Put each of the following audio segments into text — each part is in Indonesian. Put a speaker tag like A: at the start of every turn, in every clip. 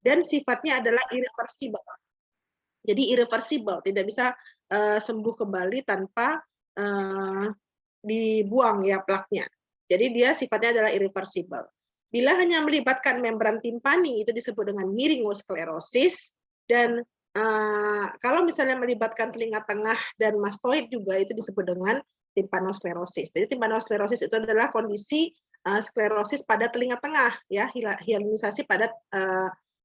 A: dan sifatnya adalah irreversible. Jadi irreversible, tidak bisa sembuh kembali tanpa dibuang ya plaknya. Jadi dia sifatnya adalah irreversible. Bila hanya melibatkan membran timpani itu disebut dengan miringosklerosis, dan kalau misalnya melibatkan telinga tengah dan mastoid juga itu disebut dengan timpanosklerosis. Jadi timpanosklerosis itu adalah kondisi sklerosis pada telinga tengah ya, hialinisasi pada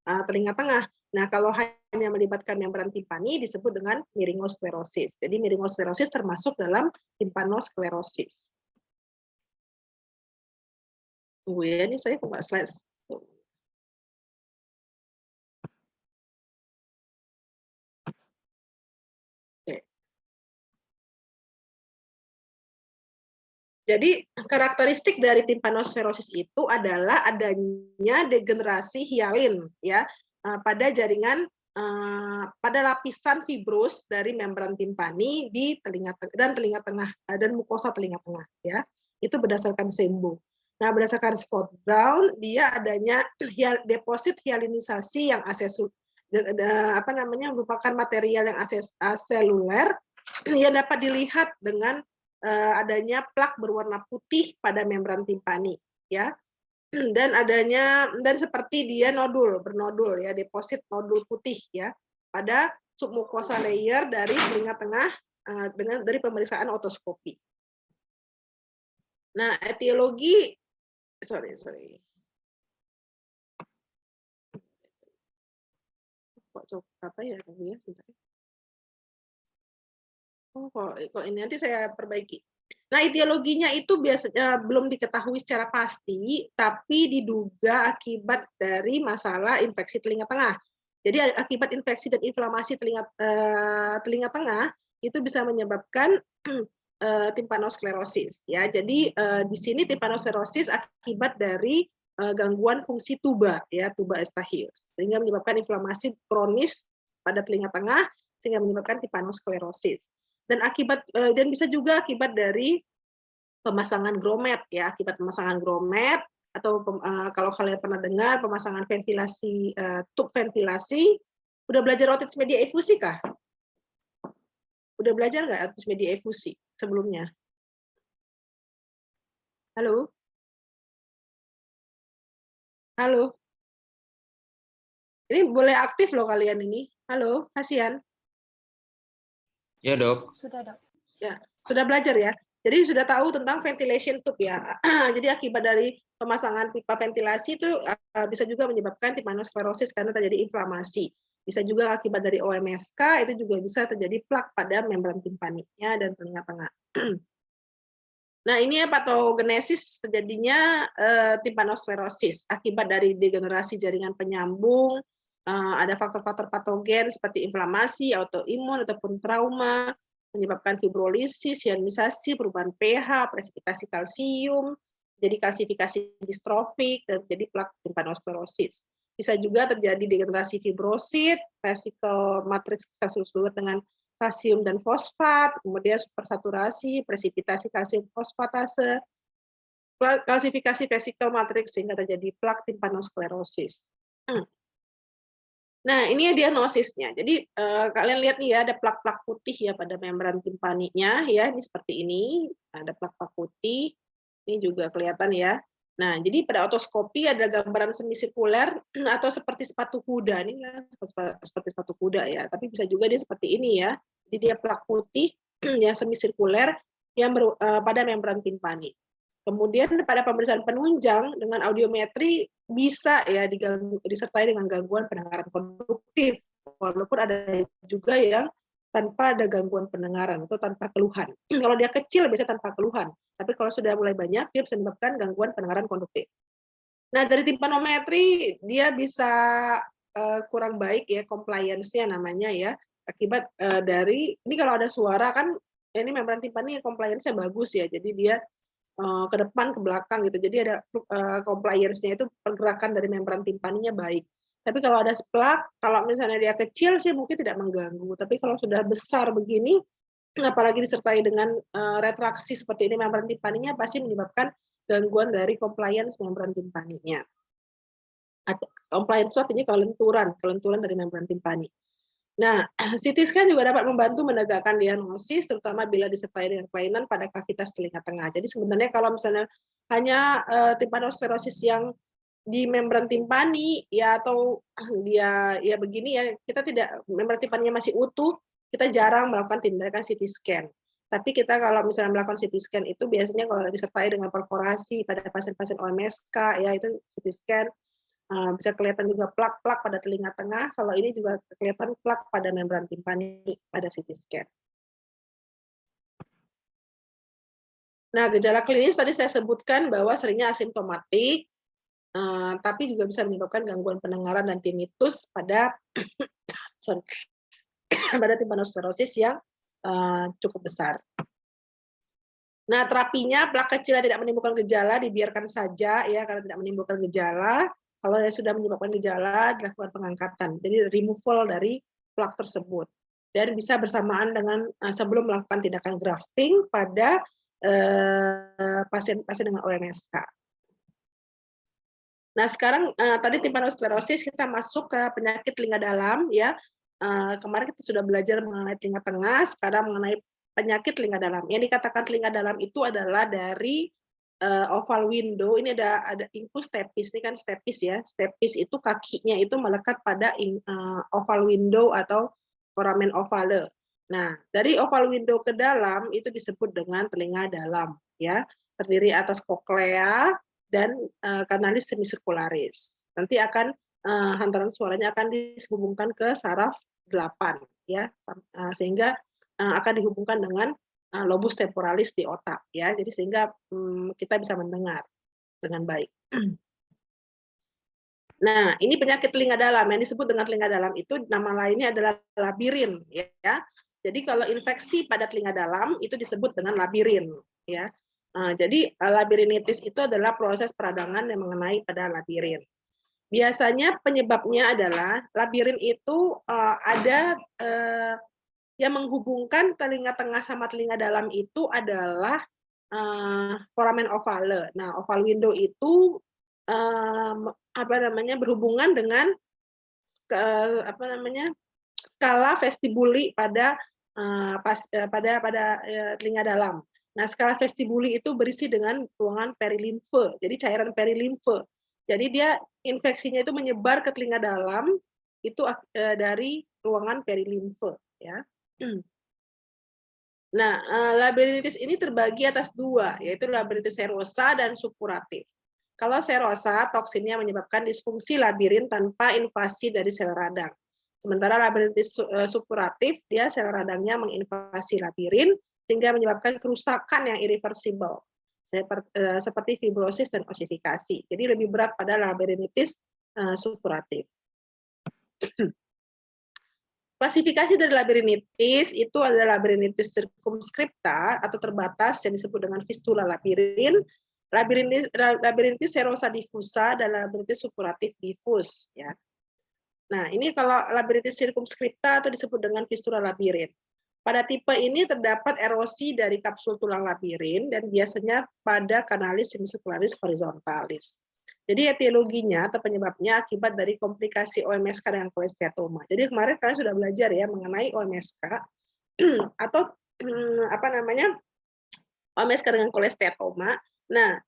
A: telinga tengah. Nah, kalau hanya melibatkan membran timpani disebut dengan miringosklerosis. Jadi miringosklerosis termasuk dalam timpanosklerosis. Tunggu ya, ini saya buka slide. Oke. Jadi karakteristik dari timpanosklerosis itu adalah adanya degenerasi hialin ya pada jaringan pada lapisan fibrus dari membran timpani di telinga tengah dan mukosa telinga tengah ya. Itu berdasarkan Sembo. Nah, berdasarkan Scott Brown dia adanya deposit hialinisasi yang merupakan material yang aseluler yang dapat dilihat dengan adanya plak berwarna putih pada membran timpani ya, dan seperti dia bernodul ya, deposit nodul putih ya pada submukosa layer dari telinga tengah dari pemeriksaan otoskopi. Nah, etiologi sorry kok apa ya tadi ya, oh kok ini nanti saya perbaiki. Nah, etiologinya itu biasanya belum diketahui secara pasti, tapi diduga akibat dari masalah infeksi telinga tengah. Jadi akibat infeksi dan inflamasi telinga tengah itu bisa menyebabkan timpanosklerosis. Ya, jadi di sini timpanosklerosis akibat dari gangguan fungsi tuba, ya tuba Eustachio, sehingga menyebabkan inflamasi kronis pada telinga tengah, sehingga menyebabkan timpanosklerosis. Dan bisa juga akibat dari pemasangan grommet ya, akibat pemasangan grommet atau kalau kalian pernah dengar pemasangan ventilasi tub ventilasi. Udah belajar otitis media efusi kah? Udah belajar nggak otitis media efusi sebelumnya? Halo? Halo? Ini boleh aktif loh kalian ini. Halo, kasihan.
B: Ya, Dok.
C: Sudah, Dok.
A: Ya, sudah belajar ya. Jadi sudah tahu tentang ventilation tube ya. Jadi akibat dari pemasangan pipa ventilasi itu bisa juga menyebabkan timpanosklerosis karena terjadi inflamasi. Bisa juga akibat dari OMSK, itu juga bisa terjadi plak pada membran timpaninya dan telinga tengah. Nah, ini ya patogenesis terjadinya timpanosklerosis akibat dari degenerasi jaringan penyambung, ada faktor-faktor patogen seperti inflamasi, autoimun ataupun trauma, menyebabkan fibrolisis, sianisasi, perubahan pH, presipitasi kalsium, jadi kalsifikasi distrofik, dan jadi plak timpanosklerosis. Bisa juga terjadi degenerasi fibrosit, vesicle matrix fluid dengan kalsium dan fosfat, kemudian supersaturasi, presipitasi kalsium fosfatase, kalsifikasi vesicle matrix sehingga terjadi plak timpanosklerosis. Nah, ini ya diagnosisnya. Jadi kalian lihat nih ya, ada plak-plak putih ya pada membran timpaninya ya, ini seperti ini, ada plak-plak putih. Ini juga kelihatan ya. Nah, jadi pada otoskopi ada gambaran semisirkuler atau seperti sepatu kuda. Ini ya, seperti sepatu kuda ya, tapi bisa juga dia seperti ini ya. Jadi dia plak putih yang semisirkuler yang pada membran timpani. Kemudian pada pemeriksaan penunjang dengan audiometri bisa ya disertai dengan gangguan pendengaran konduktif, walaupun ada juga yang tanpa ada gangguan pendengaran atau tanpa keluhan. Kalau dia kecil biasanya tanpa keluhan, tapi kalau sudah mulai banyak dia bisa menyebabkan gangguan pendengaran konduktif. Nah, dari timpanometri dia bisa kurang baik ya, compliance-nya namanya ya, akibat dari ini kalau ada suara kan ini membran timpani compliance-nya bagus ya, jadi dia ke depan, ke belakang gitu. Jadi ada compliance-nya itu pergerakan dari membran timpaninya baik. Tapi kalau ada plak, kalau misalnya dia kecil sih mungkin tidak mengganggu. Tapi kalau sudah besar begini, apalagi disertai dengan retraksi seperti ini membran timpaninya pasti menyebabkan gangguan dari compliance membran timpaninya. Atau compliance itu artinya kelenturan dari membran timpani. Nah, CT scan juga dapat membantu menegakkan diagnosis, terutama bila disertai dengan kelainan pada kavitas telinga tengah. Jadi sebenarnya kalau misalnya hanya timpanosklerosis yang di membran timpani ya, atau dia ya begini ya, kita tidak, membran timpaninya masih utuh, kita jarang melakukan tindakan CT scan. Tapi kita kalau misalnya melakukan CT scan itu biasanya kalau disertai dengan perforasi pada pasien-pasien OMSK ya, itu CT scan. Bisa kelihatan juga plak-plak pada telinga tengah, kalau ini juga kelihatan plak pada membran timpani pada CT scan. Nah, gejala klinis tadi saya sebutkan bahwa seringnya asimptomatik, tapi juga bisa menyebabkan gangguan pendengaran dan tinnitus pada pada timpanosklerosis yang cukup besar. Nah, terapinya plak kecil yang tidak menimbulkan gejala dibiarkan saja ya, karena tidak menimbulkan gejala. Kalau yang sudah menyebabkan gejala, dilakukan pengangkatan. Jadi removal dari plak tersebut. Dan bisa bersamaan dengan sebelum melakukan tindakan grafting pada pasien-pasien dengan OMSK. Nah, sekarang tadi timpanosklerosis, kita masuk ke penyakit telinga dalam ya. Kemarin kita sudah belajar mengenai telinga tengah, sekarang mengenai penyakit telinga dalam. Yang dikatakan telinga dalam itu adalah dari oval window, ini ada incus stapes, ini kan stapes ya. Stapes itu kakinya itu melekat pada oval window atau foramen ovale. Nah, dari oval window ke dalam itu disebut dengan telinga dalam ya. Terdiri atas koklea dan kanalis semisirkularis. Nanti akan hantaran suaranya akan dihubungkan ke saraf 8 ya, sehingga akan dihubungkan dengan lobus temporalis di otak ya, jadi sehingga kita bisa mendengar dengan baik. Nah, ini penyakit telinga dalam yang disebut dengan telinga dalam itu nama lainnya adalah labirin ya. Jadi kalau infeksi pada telinga dalam itu disebut dengan labirin ya. Jadi labirinitis itu adalah proses peradangan yang mengenai pada labirin. Biasanya penyebabnya adalah labirin itu ada yang menghubungkan telinga tengah sama telinga dalam itu adalah foramen ovale. Nah, oval window itu berhubungan dengan skala vestibuli pada telinga dalam. Nah, skala vestibuli itu berisi dengan ruangan perilimfe, jadi cairan perilimfe. Jadi dia infeksinya itu menyebar ke telinga dalam itu dari ruangan perilimfe ya. Nah, labirinitis ini terbagi atas dua, yaitu labirinitis serosa dan supuratif. Kalau serosa, toksinnya menyebabkan disfungsi labirin tanpa invasi dari sel radang. Sementara labirinitis supuratif, dia sel radangnya menginvasi labirin, sehingga menyebabkan kerusakan yang irreversible, seperti fibrosis dan osifikasi. Jadi lebih berat pada labirinitis supuratif. Klasifikasi dari labirinitis itu adalah labirinitis circumscripta atau terbatas yang disebut dengan fistula labirin, labirinitis serosa diffusa, dan labirinitis supuratif diffus ya. Nah, ini kalau labirinitis circumscripta atau disebut dengan fistula labirin. Pada tipe ini terdapat erosi dari kapsul tulang labirin dan biasanya pada kanalis semicircularis horizontalis. Jadi etiologinya atau penyebabnya akibat dari komplikasi OMSK dengan kolesteatoma. Jadi kemarin kalian sudah belajar ya mengenai OMSK atau OMSK dengan kolesteatoma. Nah,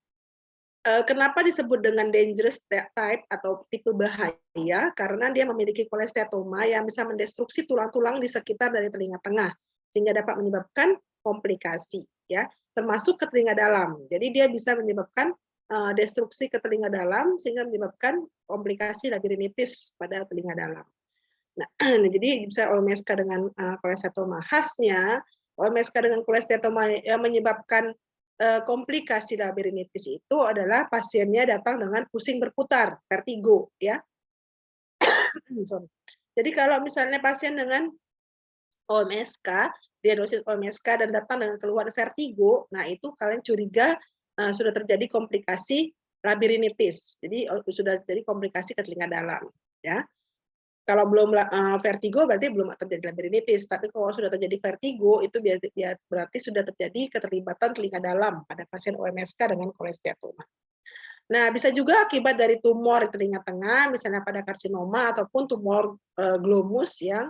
A: kenapa disebut dengan dangerous type atau tipe bahaya? Karena dia memiliki kolesteatoma yang bisa mendestruksi tulang-tulang di sekitar dari telinga tengah, sehingga dapat menyebabkan komplikasi, ya, termasuk ke telinga dalam. Jadi dia bisa menyebabkan destruksi ke telinga dalam, sehingga menyebabkan komplikasi labirinitis pada telinga dalam. Nah, jadi bisa OMSK dengan kolesteatoma. Khasnya OMSK dengan kolesteatoma yang menyebabkan komplikasi labirinitis itu adalah pasiennya datang dengan pusing berputar, vertigo, ya. Jadi kalau misalnya pasien dengan OMSK, diagnosis OMSK dan datang dengan keluhan vertigo, nah itu kalian curiga sudah terjadi komplikasi labirinitis. Jadi sudah terjadi komplikasi ke telinga dalam, ya. Kalau belum vertigo berarti belum terjadi labirinitis, tapi kalau sudah terjadi vertigo itu berarti sudah terjadi keterlibatan telinga dalam pada pasien OMSK dengan kolesteatoma. Nah, bisa juga akibat dari tumor di telinga tengah, misalnya pada karsinoma ataupun tumor glomus yang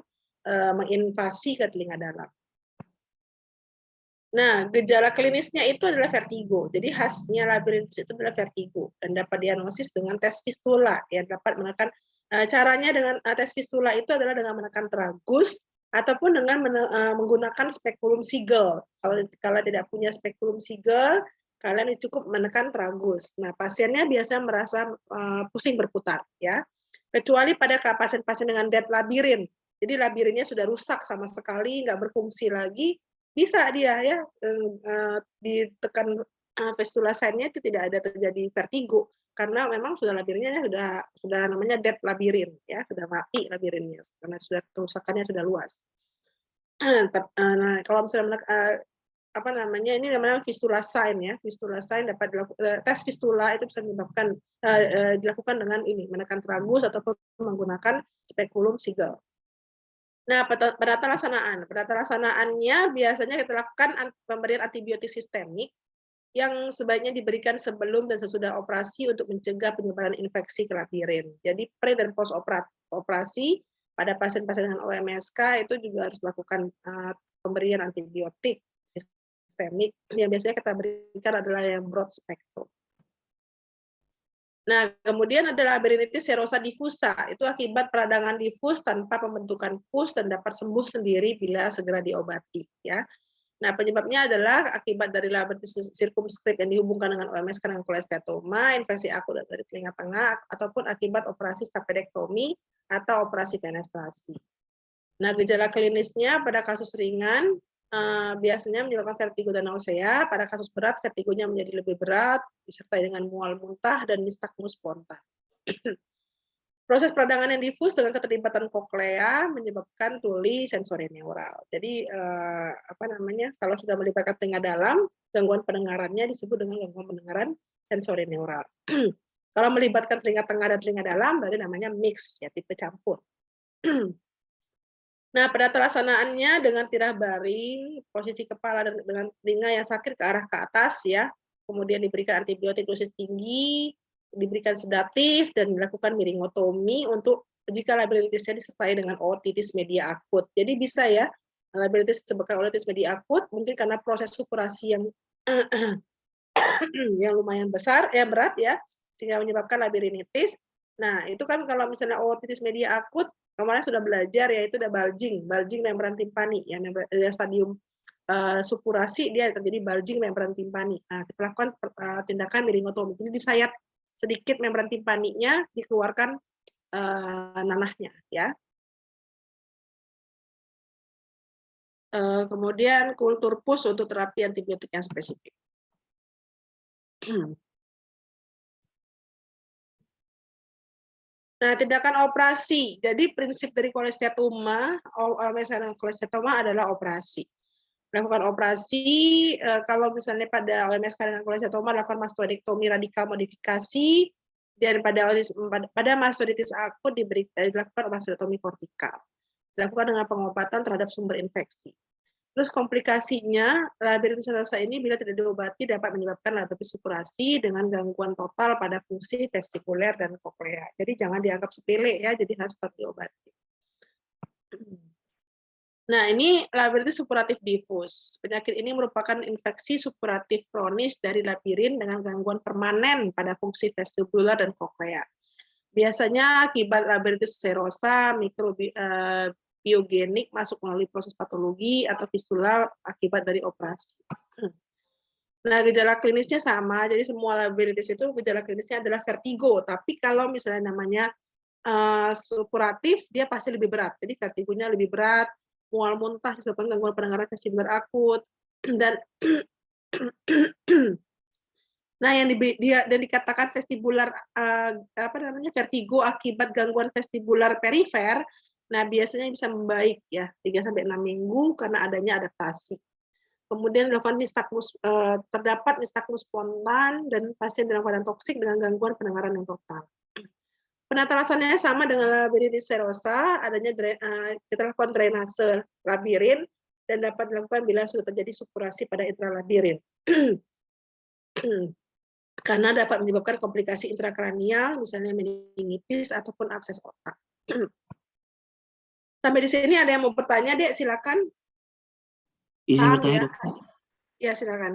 A: menginvasi ke telinga dalam. Nah, gejala klinisnya itu adalah vertigo. Jadi khasnya labirintis itu adalah vertigo dan dapat diagnosis dengan tes fistula yang dapat menekan caranya dengan tes fistula itu adalah dengan menekan tragus ataupun dengan menggunakan spekulum Siegel. Kalau tidak punya spekulum Siegel, kalian cukup menekan tragus. Nah, pasiennya biasanya merasa pusing berputar ya. Kecuali pada pasien-pasien dengan dead labirin. Jadi labirinnya sudah rusak sama sekali, nggak berfungsi lagi, bisa dia ya ditekan fistula sign-nya itu tidak ada terjadi vertigo karena memang sudah labirinnya sudah namanya dead labirin ya, sudah mati labirinnya karena sudah kerusakannya sudah luas. Nah, kalau misalnya apa namanya ini namanya fistula sign ya, fistula sign dapat tes fistula itu bisa menyebabkan dilakukan dengan ini menekan tragus ataupun menggunakan spekulum Siegel. Nah, penata laksanaannya biasanya kita lakukan pemberian antibiotik sistemik yang sebaiknya diberikan sebelum dan sesudah operasi untuk mencegah penyebaran infeksi ke labirin. Jadi pre dan post operasi pada pasien-pasien dengan OMSK itu juga harus lakukan pemberian antibiotik sistemik yang biasanya kita berikan adalah yang broad spectrum. Nah, kemudian ada labirinitis serosa diffusa, itu akibat peradangan difus tanpa pembentukan pus dan dapat sembuh sendiri bila segera diobati. Ya. Nah, penyebabnya adalah akibat dari labirinitis circumscript yang dihubungkan dengan OMS karena kolesteatoma, infeksi akut dari telinga tengah, ataupun akibat operasi stapedektomi atau operasi fenestrasi. Nah, gejala klinisnya pada kasus ringan biasanya menyebabkan vertigo dan nausea. Pada kasus berat, vertigonya menjadi lebih berat, disertai dengan mual muntah dan nistagmus spontan. Proses peradangan yang difus dengan keterlibatan koklea menyebabkan tuli sensorineural. Jadi apa namanya? Kalau sudah melibatkan telinga dalam, gangguan pendengarannya disebut dengan gangguan pendengaran sensorineural. Kalau melibatkan telinga tengah dan telinga dalam, berarti namanya mix, ya tipe campur. Nah, pada pelaksanaannya dengan tirah baring, posisi kepala dengan telinga yang sakit ke arah ke atas ya, kemudian diberikan antibiotik dosis tinggi, diberikan sedatif dan dilakukan miringotomi untuk jika labirinitisnya disertai dengan otitis media akut. Jadi bisa ya labirinitis disebabkan otitis media akut mungkin karena proses supurasi yang yang lumayan besar, berat ya, sehingga menyebabkan labirinitis. Nah, itu kan kalau misalnya otitis media akut, kemarin sudah belajar ya, itu ada bulging membran timpani, ya stadium supurasi dia terjadi bulging membran timpani. Nah, kita lakukan tindakan miringotomi. Jadi disayat sedikit membran timpaninya, dikeluarkan nanahnya, ya. Kemudian kultur pus untuk terapi antibiotik yang spesifik. Nah, tindakan operasi. Jadi prinsip dari kolesteatoma, misalnya kolesteatoma adalah operasi. Melakukan operasi, kalau misalnya pada OMS dengan kolesteatoma lakukan mastoidektomi radikal modifikasi, dan pada mastoiditis akut dilakukan mastoidektomi kortikal. Dilakukan dengan pengobatan terhadap sumber infeksi. Terus komplikasinya, labirinitis serosa ini bila tidak diobati dapat menyebabkan labirinitis supurasi dengan gangguan total pada fungsi vestikuler dan koklea. Jadi jangan dianggap sepele ya, jadi harus tetap diobati. Nah, ini labirinitis supuratif difus. Penyakit ini merupakan infeksi supuratif kronis dari labirin dengan gangguan permanen pada fungsi vestikuler dan koklea. Biasanya akibat labirinitis serosa, biogenik masuk melalui proses patologi atau fistula akibat dari operasi. Nah, gejala klinisnya sama, jadi semua labirinitis itu gejala klinisnya adalah vertigo, tapi kalau misalnya namanya supuratif, dia pasti lebih berat, jadi vertigonya lebih berat, mual muntah disebabkan gangguan pendengaran vestibular akut, dan nah yang dikatakan vestibular vertigo akibat gangguan vestibular perifer. Nah, biasanya bisa membaik ya 3-6 minggu karena adanya adaptasi. Kemudian dilakukan terdapat nistagmus spontan dan pasien dalam keadaan toksik dengan gangguan pendengaran yang total. Penata laksananya sama dengan labirinitis serosa, adanya kita lakukan drainase labirin dan dapat dilakukan bila sudah terjadi supurasi pada intralabirin. karena dapat menyebabkan komplikasi intrakranial, misalnya meningitis ataupun abses otak. Sampai di sini ada yang mau bertanya, Dek? Silakan.
C: Izin
A: Paham
C: bertanya,
A: ya?
C: Dok.
A: Ya, silakan.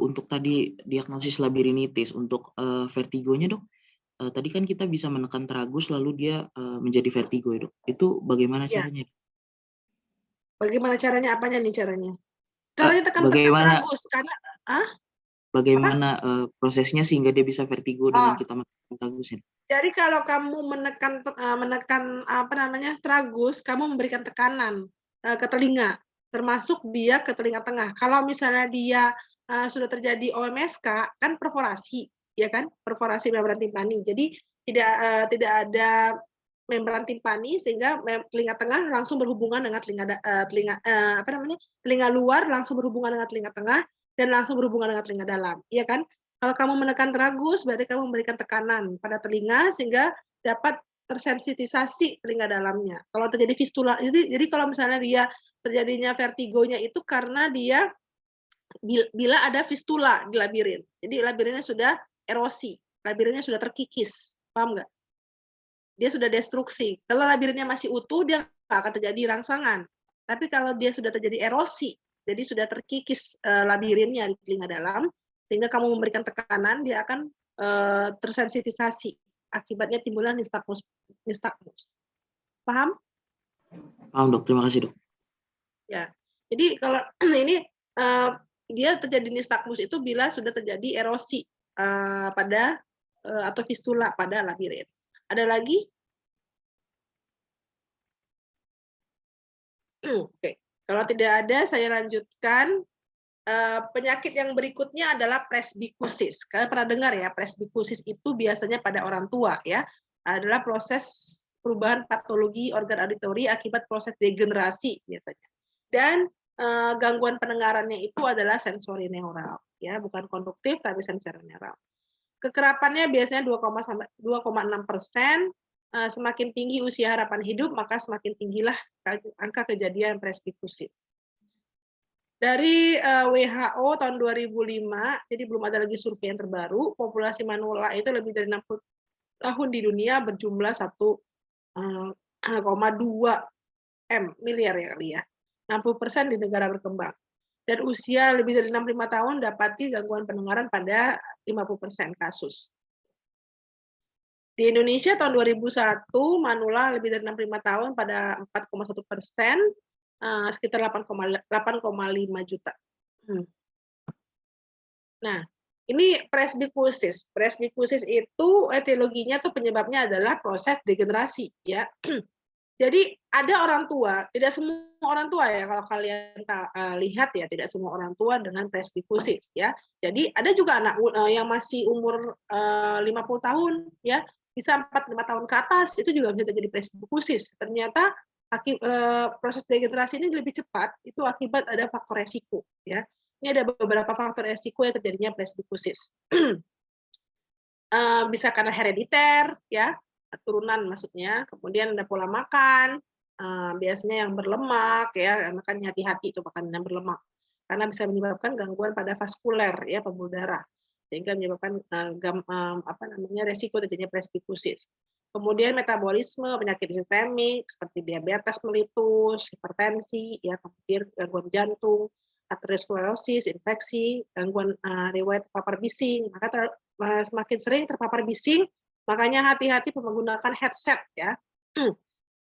C: Untuk tadi diagnosis labirinitis, untuk vertigonya, Dok, tadi kan kita bisa menekan tragus lalu dia menjadi vertigo, ya, Dok. Itu bagaimana
A: Ya.
C: caranya?
A: Bagaimana caranya? Apanya nih caranya? Caranya tekan
C: Bagaimana
A: tragus karena
C: bagaimana prosesnya sehingga dia bisa vertigo dengan kita menekan tragusnya?
A: Jadi kalau kamu menekan apa namanya tragus, kamu memberikan tekanan ke telinga, termasuk dia ke telinga tengah. Kalau misalnya dia sudah terjadi OMSK, kan perforasi, ya kan? Perforasi membran timpani. Jadi tidak ada membran timpani sehingga telinga tengah langsung berhubungan dengan telinga luar langsung berhubungan dengan telinga tengah dan langsung berhubungan dengan telinga dalam, iya kan? Kalau kamu menekan tragus, berarti kamu memberikan tekanan pada telinga sehingga dapat tersensitisasi telinga dalamnya. Kalau terjadi fistula, jadi kalau misalnya dia terjadinya vertigonya itu karena dia bila ada fistula di labirin. Jadi labirinnya sudah erosi, labirinnya sudah terkikis, paham nggak? Dia sudah destruksi. Kalau labirinnya masih utuh, dia nggak akan terjadi rangsangan. Tapi kalau dia sudah terjadi erosi, jadi sudah terkikis labirinnya di telinga dalam, sehingga kamu memberikan tekanan, dia akan tersensitisasi. Akibatnya timbullah nystagmus. Paham?
C: Paham, Dok. Terima kasih, Dok.
A: Ya. Jadi kalau ini dia terjadi nystagmus itu bila sudah terjadi erosi pada atau fistula pada labirin. Ada lagi? Oke. Kalau tidak ada, saya lanjutkan. Penyakit yang berikutnya adalah presbikusis. Kalian pernah dengar ya, presbikusis itu biasanya pada orang tua ya. Adalah proses perubahan patologi organ auditori akibat proses degenerasi biasanya. Dan gangguan pendengarannya itu adalah sensori neural ya, bukan konduktif tapi sensori neural. Kekerapannya biasanya 2,6%. Semakin tinggi usia harapan hidup, maka semakin tinggilah angka kejadian presbikusis. Dari WHO tahun 2005, jadi belum ada lagi survei yang terbaru, populasi manula itu lebih dari 60 tahun di dunia berjumlah 1,2 miliar ya kali ya. 60% di negara berkembang. Dan usia lebih dari 65 tahun dapati gangguan pendengaran pada 50% kasus. Di Indonesia tahun 2001, manula lebih dari 65 tahun pada 4,1%, sekitar 8,5 juta. Nah, ini presbikusis. Presbikusis itu etiologinya tuh penyebabnya adalah proses degenerasi, ya. Jadi ada orang tua, tidak semua orang tua ya kalau kalian lihat ya, tidak semua orang tua dengan presbikusis ya. Jadi ada juga anak yang masih umur 50 tahun ya, bisa 45 tahun ke atas itu juga bisa terjadi presbikusis. Ternyata proses degenerasi ini lebih cepat itu akibat ada faktor resiko ya. Ini ada beberapa faktor resiko yang terjadinya presbikusis. Bisa karena herediter ya, turunan maksudnya, kemudian ada pola makan, biasanya yang berlemak ya, makanya hati-hati itu makanan yang berlemak karena bisa menyebabkan gangguan pada vaskuler ya, pembuluh darah sehingga menyebabkan resiko terjadinya presbikusis. Kemudian metabolisme, penyakit sistemik seperti diabetes mellitus, hipertensi, ya, kemudian gangguan jantung, aterosklerosis, infeksi, gangguan riwayat terpapar bising, maka semakin sering terpapar bising, makanya hati-hati menggunakan headset ya.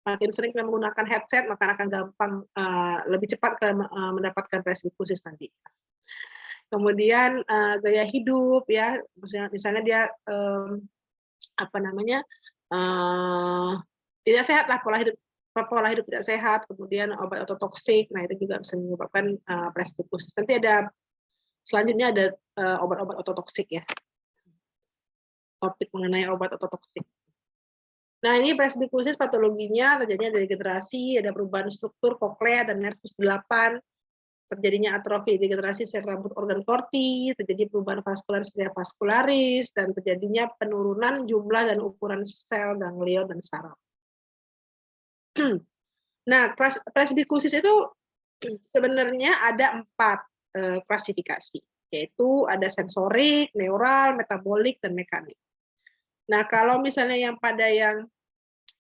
A: Makin sering menggunakan headset, maka akan gampang lebih cepat mendapatkan presbikusis nanti. Kemudian gaya hidup ya, misalnya dia tidak sehat lah, pola hidup tidak sehat, kemudian obat ototoksik, nah itu juga bisa menyebabkan presbikusis. Nanti selanjutnya ada obat-obat ototoksik ya, topik mengenai obat ototoksik. Nah ini presbikusis patologinya terjadinya dari degenerasi, ada perubahan struktur koklea dan nervus 8, terjadinya atrofi degenerasi sel rambut organ korti, terjadi perubahan vaskular stria vaskularis, dan terjadinya penurunan jumlah dan ukuran sel ganglion dan saraf. Nah, presbikusis itu sebenarnya ada 4 klasifikasi. yaitu ada sensorik, neural, metabolik, dan mekanik. Nah, kalau misalnya yang pada yang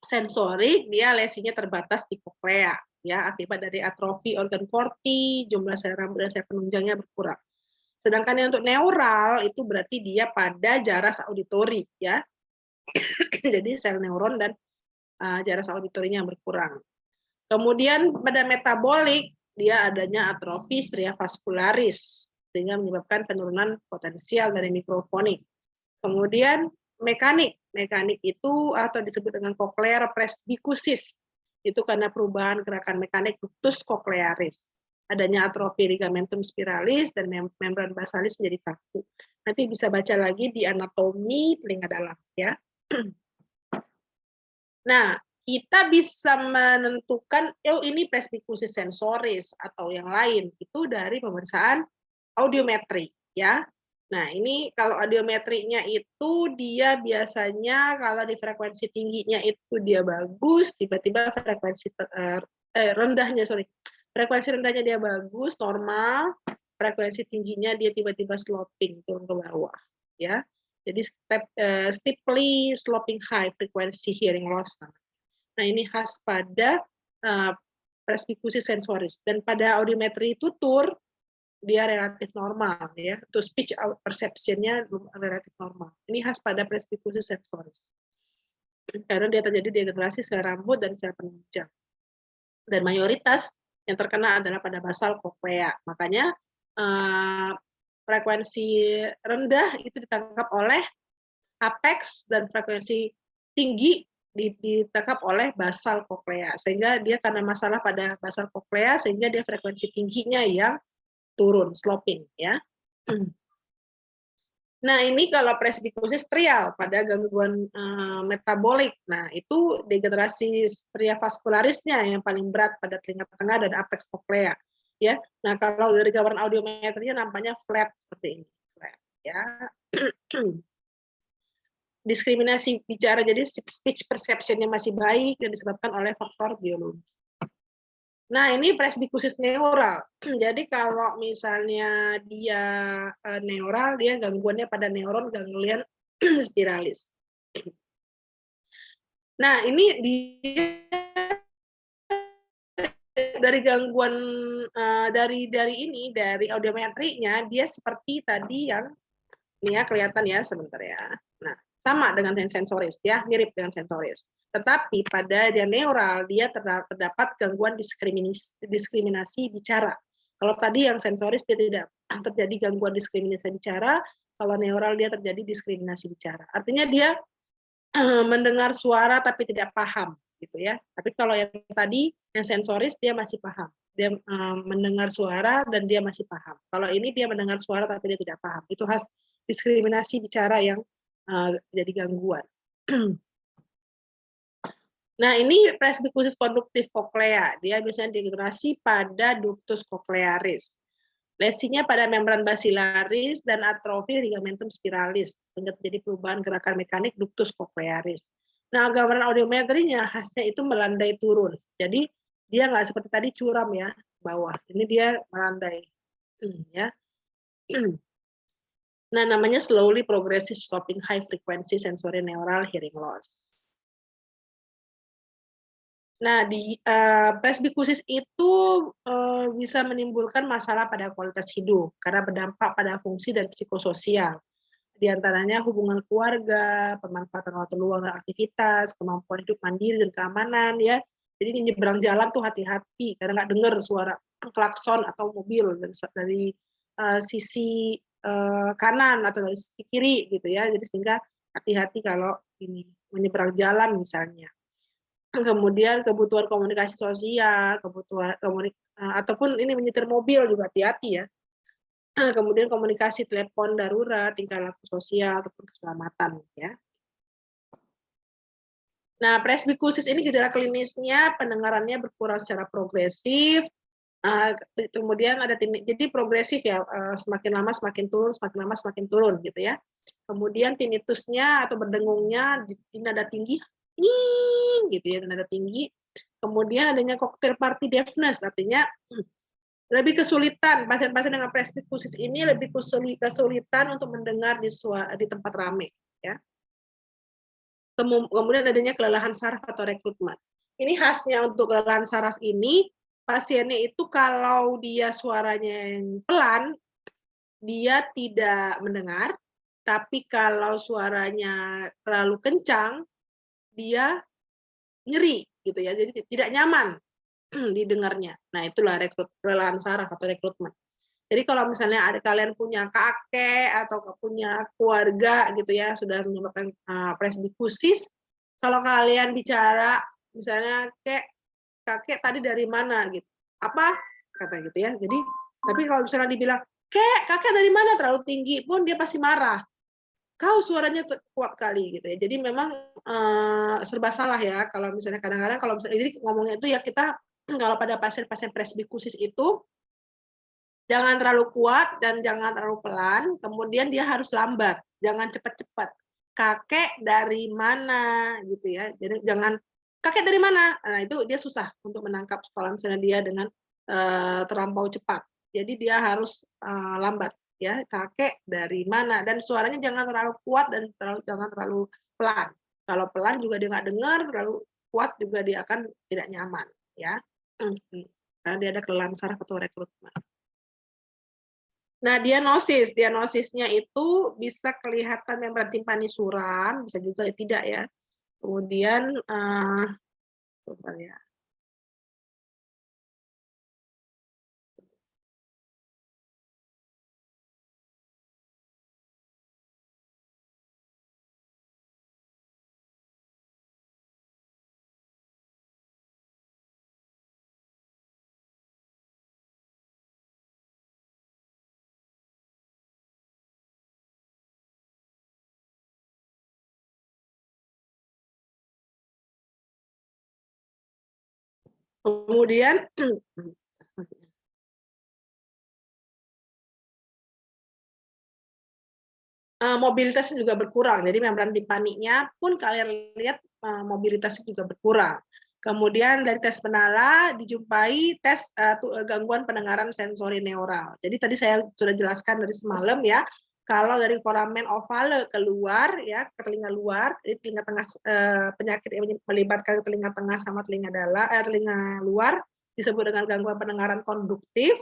A: sensorik, dia lesinya terbatas di koklea, ya, akibat dari atrofi organ korti, jumlah sel rambut dan sel penunjangnya berkurang. Sedangkan yang untuk neural itu berarti dia pada jaras auditori, ya. Jadi sel neuron dan jaras auditorinya yang berkurang. Kemudian pada metabolik, dia adanya atrofi stria vascularis, sehingga menyebabkan penurunan potensial dari mikrofonik. Kemudian mekanik itu atau disebut dengan cochlear presbycusis, itu karena perubahan gerakan mekanik ductus cochlearis. Adanya atrofi ligamentum spiralis dan membran basalis menjadi kaku. Nanti bisa baca lagi di anatomi telinga dalam, ya. Nah, kita bisa menentukan, oh ini presbycusis sensoris atau yang lain, itu dari pemeriksaan audiometri, ya. Nah, ini kalau audiometrinya itu dia biasanya kalau di frekuensi tingginya itu dia bagus, tiba-tiba frekuensi frekuensi rendahnya dia bagus, normal, frekuensi tingginya dia tiba-tiba sloping turun ke bawah, ya. Jadi steeply sloping high frequency hearing loss. Nah, ini khas pada presbycusis sensoris, dan pada audiometri tutur dia relatif normal, ya. Untuk speech perception-nya relatif normal. Ini khas pada presbycusis sensoris. Karena dia terjadi degenerasi sel rambut dan sel penunjang. Dan mayoritas yang terkena adalah pada basal cochlea. Makanya frekuensi rendah itu ditangkap oleh apex dan frekuensi tinggi ditangkap oleh basal cochlea. Sehingga dia karena masalah pada basal cochlea sehingga dia frekuensi tingginya yang turun, sloping, ya. Nah, ini kalau presbycusis strial pada gangguan metabolik. Nah, itu degenerasi stria vascularisnya yang paling berat pada telinga tengah dan apex cochlea, ya. Nah, kalau dari gambaran audiometrinya nampaknya flat seperti ini, flat, ya. Diskriminasi bicara, jadi speech perception-nya masih baik dan disebabkan oleh faktor biologi. Nah, ini presbycusis neural. Jadi kalau misalnya dia neural, dia gangguannya pada neuron ganglion spiralis. Nah, ini dia dari gangguan dari audiometrinya dia seperti tadi yang ini ya, kelihatan ya sebentar ya. Nah, sama dengan sensoris ya, mirip dengan sensoris. Tetapi pada dia neural, dia terdapat gangguan diskriminasi bicara. Kalau tadi yang sensoris dia tidak terjadi gangguan diskriminasi bicara, kalau neural dia terjadi diskriminasi bicara. Artinya dia mendengar suara tapi tidak paham, gitu ya. Tapi kalau yang tadi yang sensoris dia masih paham. Dia mendengar suara dan dia masih paham. Kalau ini dia mendengar suara tapi dia tidak paham. Itu khas diskriminasi bicara yang jadi gangguan. Nah, ini presbycusis konduktif cochlea. Dia biasanya degenerasi pada ductus cochlearis. Lesinya pada membran basilaris dan atrofi ligamentum spiralis, sehingga terjadi perubahan gerakan mekanik ductus cochlearis. Nah, gambaran audiometrinya khasnya itu melandai turun. Jadi dia nggak seperti tadi curam ya, bawah. Ini dia melandai. Ya. Nah, namanya slowly progressive stopping high frequency sensory neural hearing loss. Nah, di presbycusis itu bisa menimbulkan masalah pada kualitas hidup karena berdampak pada fungsi dan psikososial. Di antaranya hubungan keluarga, pemanfaatan waktu luang dan aktivitas, kemampuan hidup mandiri dan keamanan, ya. Jadi di nyebrang jalan tuh hati-hati karena nggak dengar suara klakson atau mobil dari sisi kanan atau dari sisi kiri gitu ya. Jadi sehingga hati-hati kalau ini menyeberang jalan misalnya. Kemudian kebutuhan komunikasi sosial, ataupun ini menyetir mobil juga hati-hati ya. Kemudian komunikasi telepon darurat, tingkah laku sosial ataupun keselamatan ya. Nah, presbycusis ini gejala klinisnya pendengarannya berkurang secara progresif. Kemudian ada jadi progresif ya, semakin lama semakin turun, semakin lama semakin turun gitu ya. Kemudian tinnitusnya atau berdengungnya di nada tinggi, gitu ya, nada tinggi. Kemudian adanya cocktail party deafness, artinya Lebih kesulitan, pasien-pasien dengan presbikusis ini lebih kesulitan untuk mendengar di tempat ramai, ya. Kemudian adanya kelelahan saraf atau rekrutmen. Ini khasnya untuk kelelahan saraf ini, pasiennya itu kalau dia suaranya yang pelan, dia tidak mendengar, tapi kalau suaranya terlalu kencang, dia nyeri gitu ya, jadi tidak nyaman didengarnya. Nah, itulah kelelahan saraf atau rekrutmen. Jadi kalau misalnya ada kalian punya kakek atau punya keluarga gitu ya sudah menyebabkan presbikusis, kalau kalian bicara misalnya kakek tadi dari mana gitu, apa kata gitu ya. Jadi tapi kalau misalnya dibilang kakek dari mana terlalu tinggi pun dia pasti marah. Kau suaranya kuat kali gitu ya. Jadi memang serba salah ya kalau misalnya kadang-kadang kalau misalnya jadi ngomongnya itu ya kita kalau pada pasien-pasien presbikusis itu jangan terlalu kuat dan jangan terlalu pelan, kemudian dia harus lambat, jangan cepat-cepat. Kakek dari mana gitu ya. Jadi jangan kakek dari mana? Nah, itu dia susah untuk menangkap kalau misalnya dia dengan terlampau cepat. Jadi dia harus lambat ya, kakek dari mana dan suaranya jangan terlalu kuat dan jangan terlalu pelan. Kalau pelan juga dia nggak dengar, terlalu kuat juga dia akan tidak nyaman ya. Karena dia ada kelelahan saraf atau rekrutmen. Nah, diagnosisnya itu bisa kelihatan membran timpani suram, bisa juga tidak ya. Kemudian coba ya. Kemudian mobilitasnya juga berkurang. Jadi membran timpaninya pun kalian lihat mobilitasnya juga berkurang. Kemudian dari tes penala dijumpai tes gangguan pendengaran sensori neural. Jadi tadi saya sudah jelaskan dari semalam ya, kalau dari foramen ovale keluar ya ke telinga luar, jadi telinga tengah penyakit yang melibatkan telinga tengah sama telinga telinga luar disebut dengan gangguan pendengaran konduktif.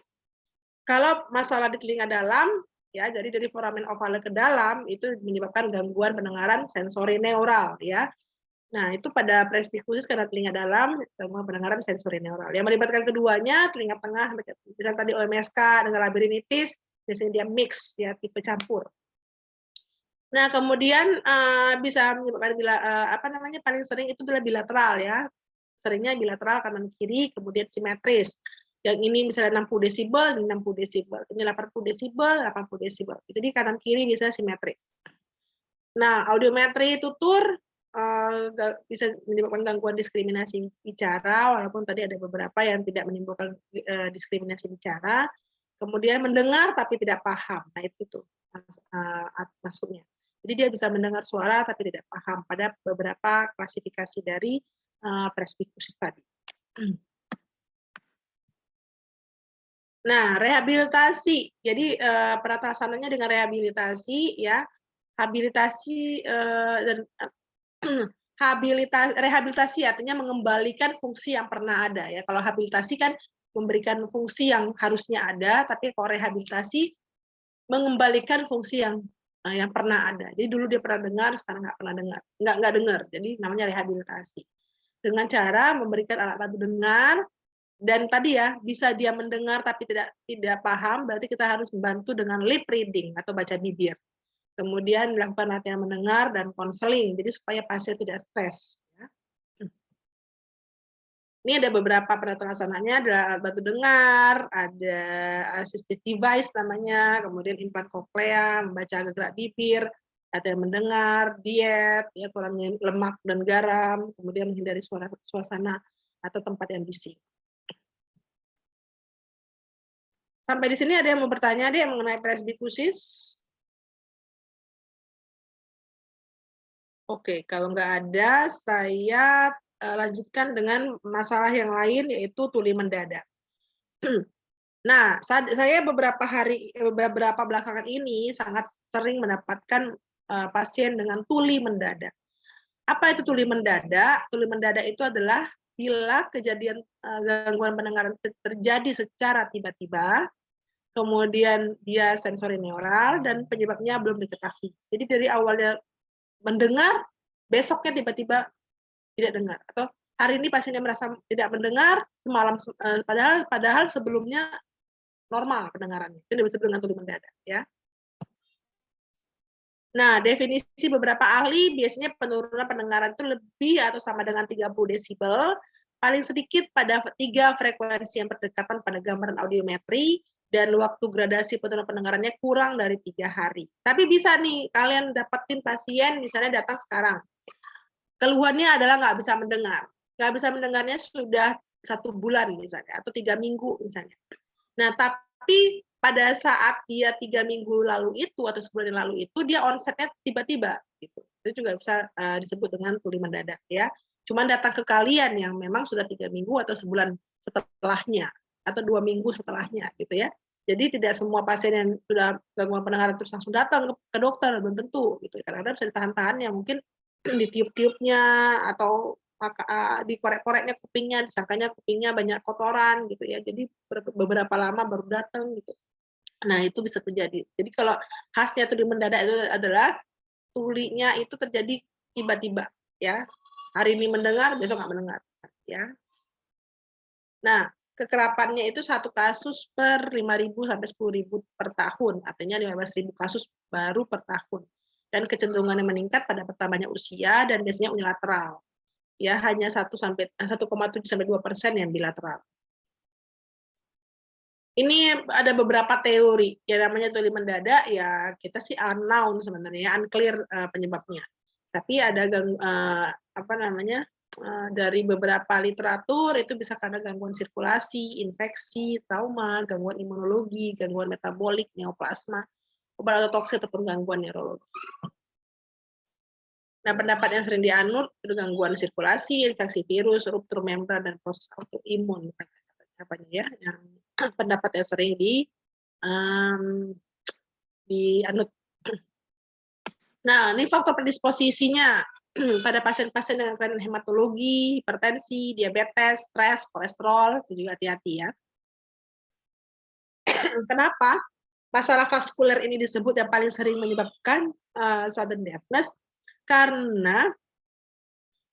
A: Kalau masalah di telinga dalam ya, jadi dari foramen ovale ke dalam itu menyebabkan gangguan pendengaran sensori neural ya. Nah, itu pada presbikusis karena telinga dalam, gangguan pendengaran sensori neural. Yang melibatkan keduanya, telinga tengah, misalnya tadi OMSK dengan labirinitis, biasanya dia mix, ya tipe campur. Nah, kemudian bisa menyebabkan paling sering itu adalah bilateral ya. Seringnya bilateral kanan kiri, kemudian simetris. Yang ini misalnya 60 desibel, ini 60 desibel. Ini 80 desibel, 80 desibel. Jadi kanan kiri biasanya simetris. Nah, audiometri tutur bisa menyebabkan gangguan diskriminasi bicara, walaupun tadi ada beberapa yang tidak menimbulkan diskriminasi bicara. Kemudian mendengar tapi tidak paham. Nah, itu tuh maksudnya. Jadi dia bisa mendengar suara tapi tidak paham pada beberapa klasifikasi dari presbikusis tadi. Nah, rehabilitasi. Jadi peratasananya dengan rehabilitasi ya. Habilitasi dan rehabilitasi artinya mengembalikan fungsi yang pernah ada ya. Kalau habilitasi kan memberikan fungsi yang harusnya ada, tapi kalau rehabilitasi mengembalikan fungsi yang pernah ada. Jadi dulu dia pernah dengar, sekarang nggak pernah dengar, nggak dengar. Jadi namanya rehabilitasi. Dengan cara memberikan alat bantu dengar dan tadi ya bisa dia mendengar tapi tidak paham, berarti kita harus membantu dengan lip reading atau baca bibir. Kemudian dilakukan latihan mendengar dan konseling, jadi supaya pasien tidak stres. Ini ada beberapa penerapannya, ada alat bantu dengar, ada assistive device namanya, kemudian implan koklea, membaca gerak bibir, latihan mendengar, diet, ya kurangnya lemak dan garam, kemudian menghindari suasana atau tempat yang bising. Sampai di sini ada yang mau bertanya deh mengenai presbikusis? Oke, kalau nggak ada, saya lanjutkan dengan masalah yang lain, yaitu tuli mendadak. Nah, saya beberapa belakangan ini sangat sering mendapatkan pasien dengan tuli mendadak. Apa itu tuli mendadak? Tuli mendadak itu adalah bila kejadian gangguan pendengaran terjadi secara tiba-tiba, kemudian dia sensori neural dan penyebabnya belum diketahui. Jadi dari awalnya mendengar, besoknya tiba-tiba tidak dengar, atau hari ini pasiennya merasa tidak mendengar, semalam padahal sebelumnya normal pendengarannya. Itu disebut dengan tuli mendadak, ya. Nah, definisi beberapa ahli biasanya penurunan pendengaran itu lebih atau sama dengan 30 desibel, paling sedikit pada 3 frekuensi yang berdekatan pada gambaran audiometri, dan waktu gradasi penurunan pendengarannya kurang dari 3 hari. Tapi bisa nih, kalian dapetin pasien misalnya datang sekarang, keluhannya adalah nggak bisa mendengar. Nggak bisa mendengarnya sudah 1 bulan misalnya, atau 3 minggu misalnya. Nah, tapi pada saat dia 3 minggu lalu itu atau sebulan yang lalu itu dia onsetnya tiba-tiba gitu. Itu juga bisa disebut dengan tuli mendadak, ya. Cuman datang ke kalian yang memang sudah 3 minggu atau sebulan setelahnya atau 2 minggu setelahnya gitu ya. Jadi tidak semua pasien yang sudah gangguan pendengaran terus langsung datang ke dokter, belum tentu gitu. Kadang-kadang bisa ditahan-tahan ya, mungkin ditiup-tiupnya atau dikorek-koreknya kupingnya, disangkanya kupingnya banyak kotoran gitu ya. Jadi beberapa lama baru datang gitu. Nah, itu bisa terjadi. Jadi kalau khasnya tuli mendadak itu adalah tulinya itu terjadi tiba-tiba ya. Hari ini mendengar, besok nggak mendengar ya. Nah, kekerapannya itu 1 kasus per 5.000 sampai 10.000 per tahun, artinya 15.000 kasus baru per tahun. Dan kecenderungannya meningkat pada pertamanya usia dan biasanya unilateral. Ya, hanya 1,7 sampai 2% yang bilateral. Ini ada beberapa teori, ya namanya tuli mendadak ya kita sih unknown sebenarnya, unclear penyebabnya. Tapi ada dari beberapa literatur itu bisa karena gangguan sirkulasi, infeksi, trauma, gangguan imunologi, gangguan metabolik, neoplasma, obat atau toksik ataupun gangguan neurologi. Nah, pendapat yang sering dianut itu gangguan sirkulasi, infeksi virus, ruptur membran, dan proses autoimun. Ya, yang pendapat yang sering dianut. Nah, ini faktor predisposisinya pada pasien-pasien dengan kelainan hematologi, hipertensi, diabetes, stres, kolesterol, itu juga hati-hati ya. Kenapa masalah vaskuler ini disebut yang paling sering menyebabkan sudden deafness? Karena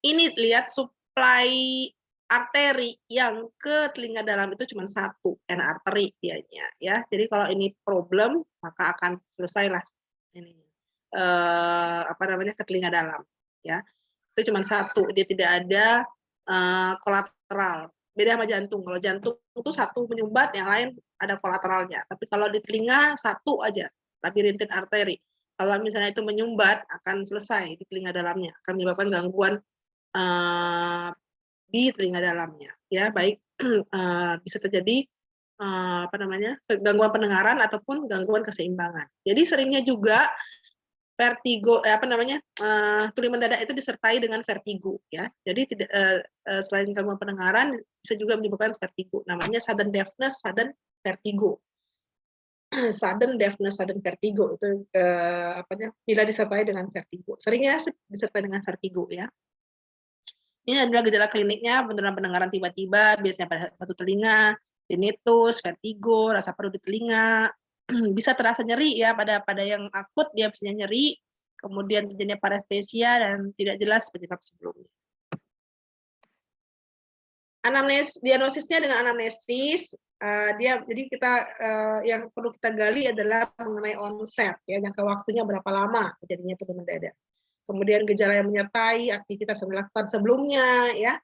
A: ini lihat suplai arteri yang ke telinga dalam itu cuma 1, arteri dianya ya. Jadi kalau ini problem maka akan selesailah ini ke telinga dalam ya. Itu cuma 1, dia tidak ada kolateral. Beda sama jantung. Kalau jantung itu 1 menyumbat, yang lain ada kolateralnya. Tapi kalau di telinga 1 aja, labirintin arteri. Kalau misalnya itu menyumbat akan selesai di telinga dalamnya, akan menyebabkan gangguan di telinga dalamnya ya, baik bisa terjadi gangguan pendengaran ataupun gangguan keseimbangan. Jadi seringnya juga vertigo tuli mendadak itu disertai dengan vertigo ya. Jadi tidak selain gangguan pendengaran bisa juga menyebabkan vertigo. Namanya sudden deafness, sudden vertigo. Sudden deafness, sudden vertigo itu bila disertai dengan vertigo. Seringnya disertai dengan vertigo ya. Ini adalah gejala kliniknya, penurunan pendengaran tiba-tiba, biasanya pada 1 telinga, tinnitus, vertigo, rasa perut di telinga, bisa terasa nyeri ya, pada yang akut dia bisa nyeri, kemudian terjadinya parestesia dan tidak jelas penyebab sebelumnya. Diagnosisnya dengan anamnesis, jadi kita yang perlu kita gali adalah mengenai onset ya, jangka waktunya berapa lama terjadinya tuli mendadak. Kemudian gejala yang menyertai aktivitas yang dilakukan sebelumnya ya,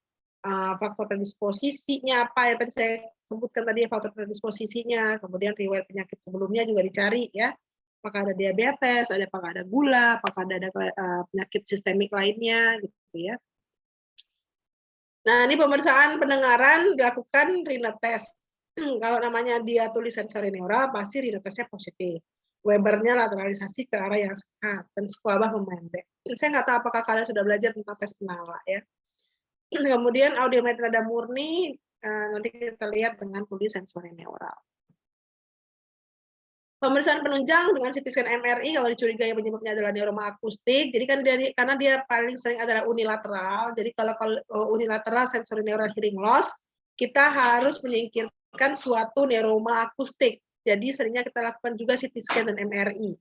A: faktor predisposisinya apa yang tadi saya sebutkan tadi, faktor predisposisinya, kemudian riwayat penyakit sebelumnya juga dicari ya, apakah ada diabetes, apakah ada gula, apakah ada penyakit sistemik lainnya gitu ya. Nah, ini pemeriksaan pendengaran dilakukan Rhino test. Kalau namanya dia tuli sensori neural pasti Rhino testnya positif. Webernya lateralisasi ke arah yang sehat dan sekuabah memendek. Saya nggak tahu apakah kalian sudah belajar tentang tes penala ya. Kemudian audiometri nada murni nanti kita lihat dengan tuli sensori neural. Pemeriksaan penunjang dengan CT scan MRI kalau dicurigai penyebabnya adalah neuroma akustik. Jadi kan karena dia paling sering adalah unilateral. Jadi kalau unilateral sensory neural hearing loss, kita harus menyingkirkan suatu neuroma akustik. Jadi seringnya kita lakukan juga CT scan dan MRI.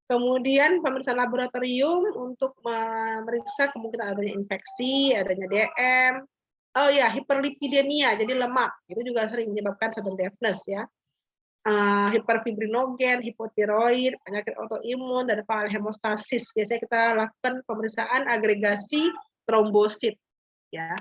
A: Kemudian pemeriksaan laboratorium untuk memeriksa kemungkinan adanya infeksi, adanya DM. Oh ya, hiperlipidemia, jadi lemak. Itu juga sering menyebabkan sudden deafness ya. Hiperfibrinogen, hipotiroid, penyakit autoimun, dan hemostasis. Biasanya kita lakukan pemeriksaan agregasi trombosit. Ya.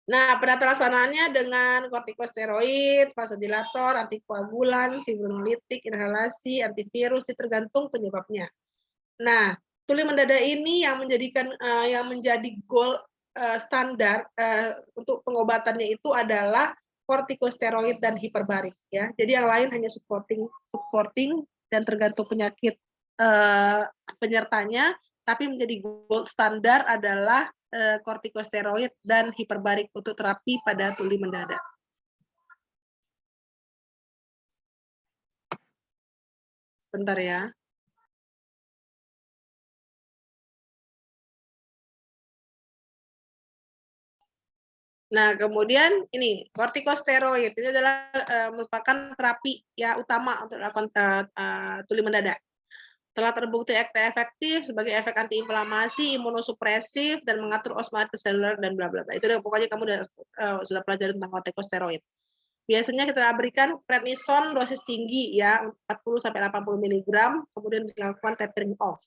A: Nah, penata laksanaannya dengan kortikosteroid, vasodilator, antikoagulan, fibrinolitik, inhalasi, antivirus, tergantung penyebabnya. Nah, tuli mendadak ini yang menjadi goal standar untuk pengobatannya itu adalah kortikosteroid dan hiperbarik ya. Jadi yang lain hanya supporting dan tergantung penyakit penyertanya, tapi menjadi gold standar adalah kortikosteroid dan hiperbarik untuk terapi pada tuli mendadak. Sebentar ya. Nah, kemudian ini kortikosteroid ini adalah merupakan terapi ya utama untuk melakukan tuli mendadak. Telah terbukti efektif sebagai efek antiinflamasi, imunosupresif, dan mengatur osmosis seluler dan bla bla bla. Itu pokoknya kamu sudah pelajari tentang kortikosteroid. Biasanya kita berikan prednison dosis tinggi ya 40 sampai 80 mg, kemudian dilakukan tapering off.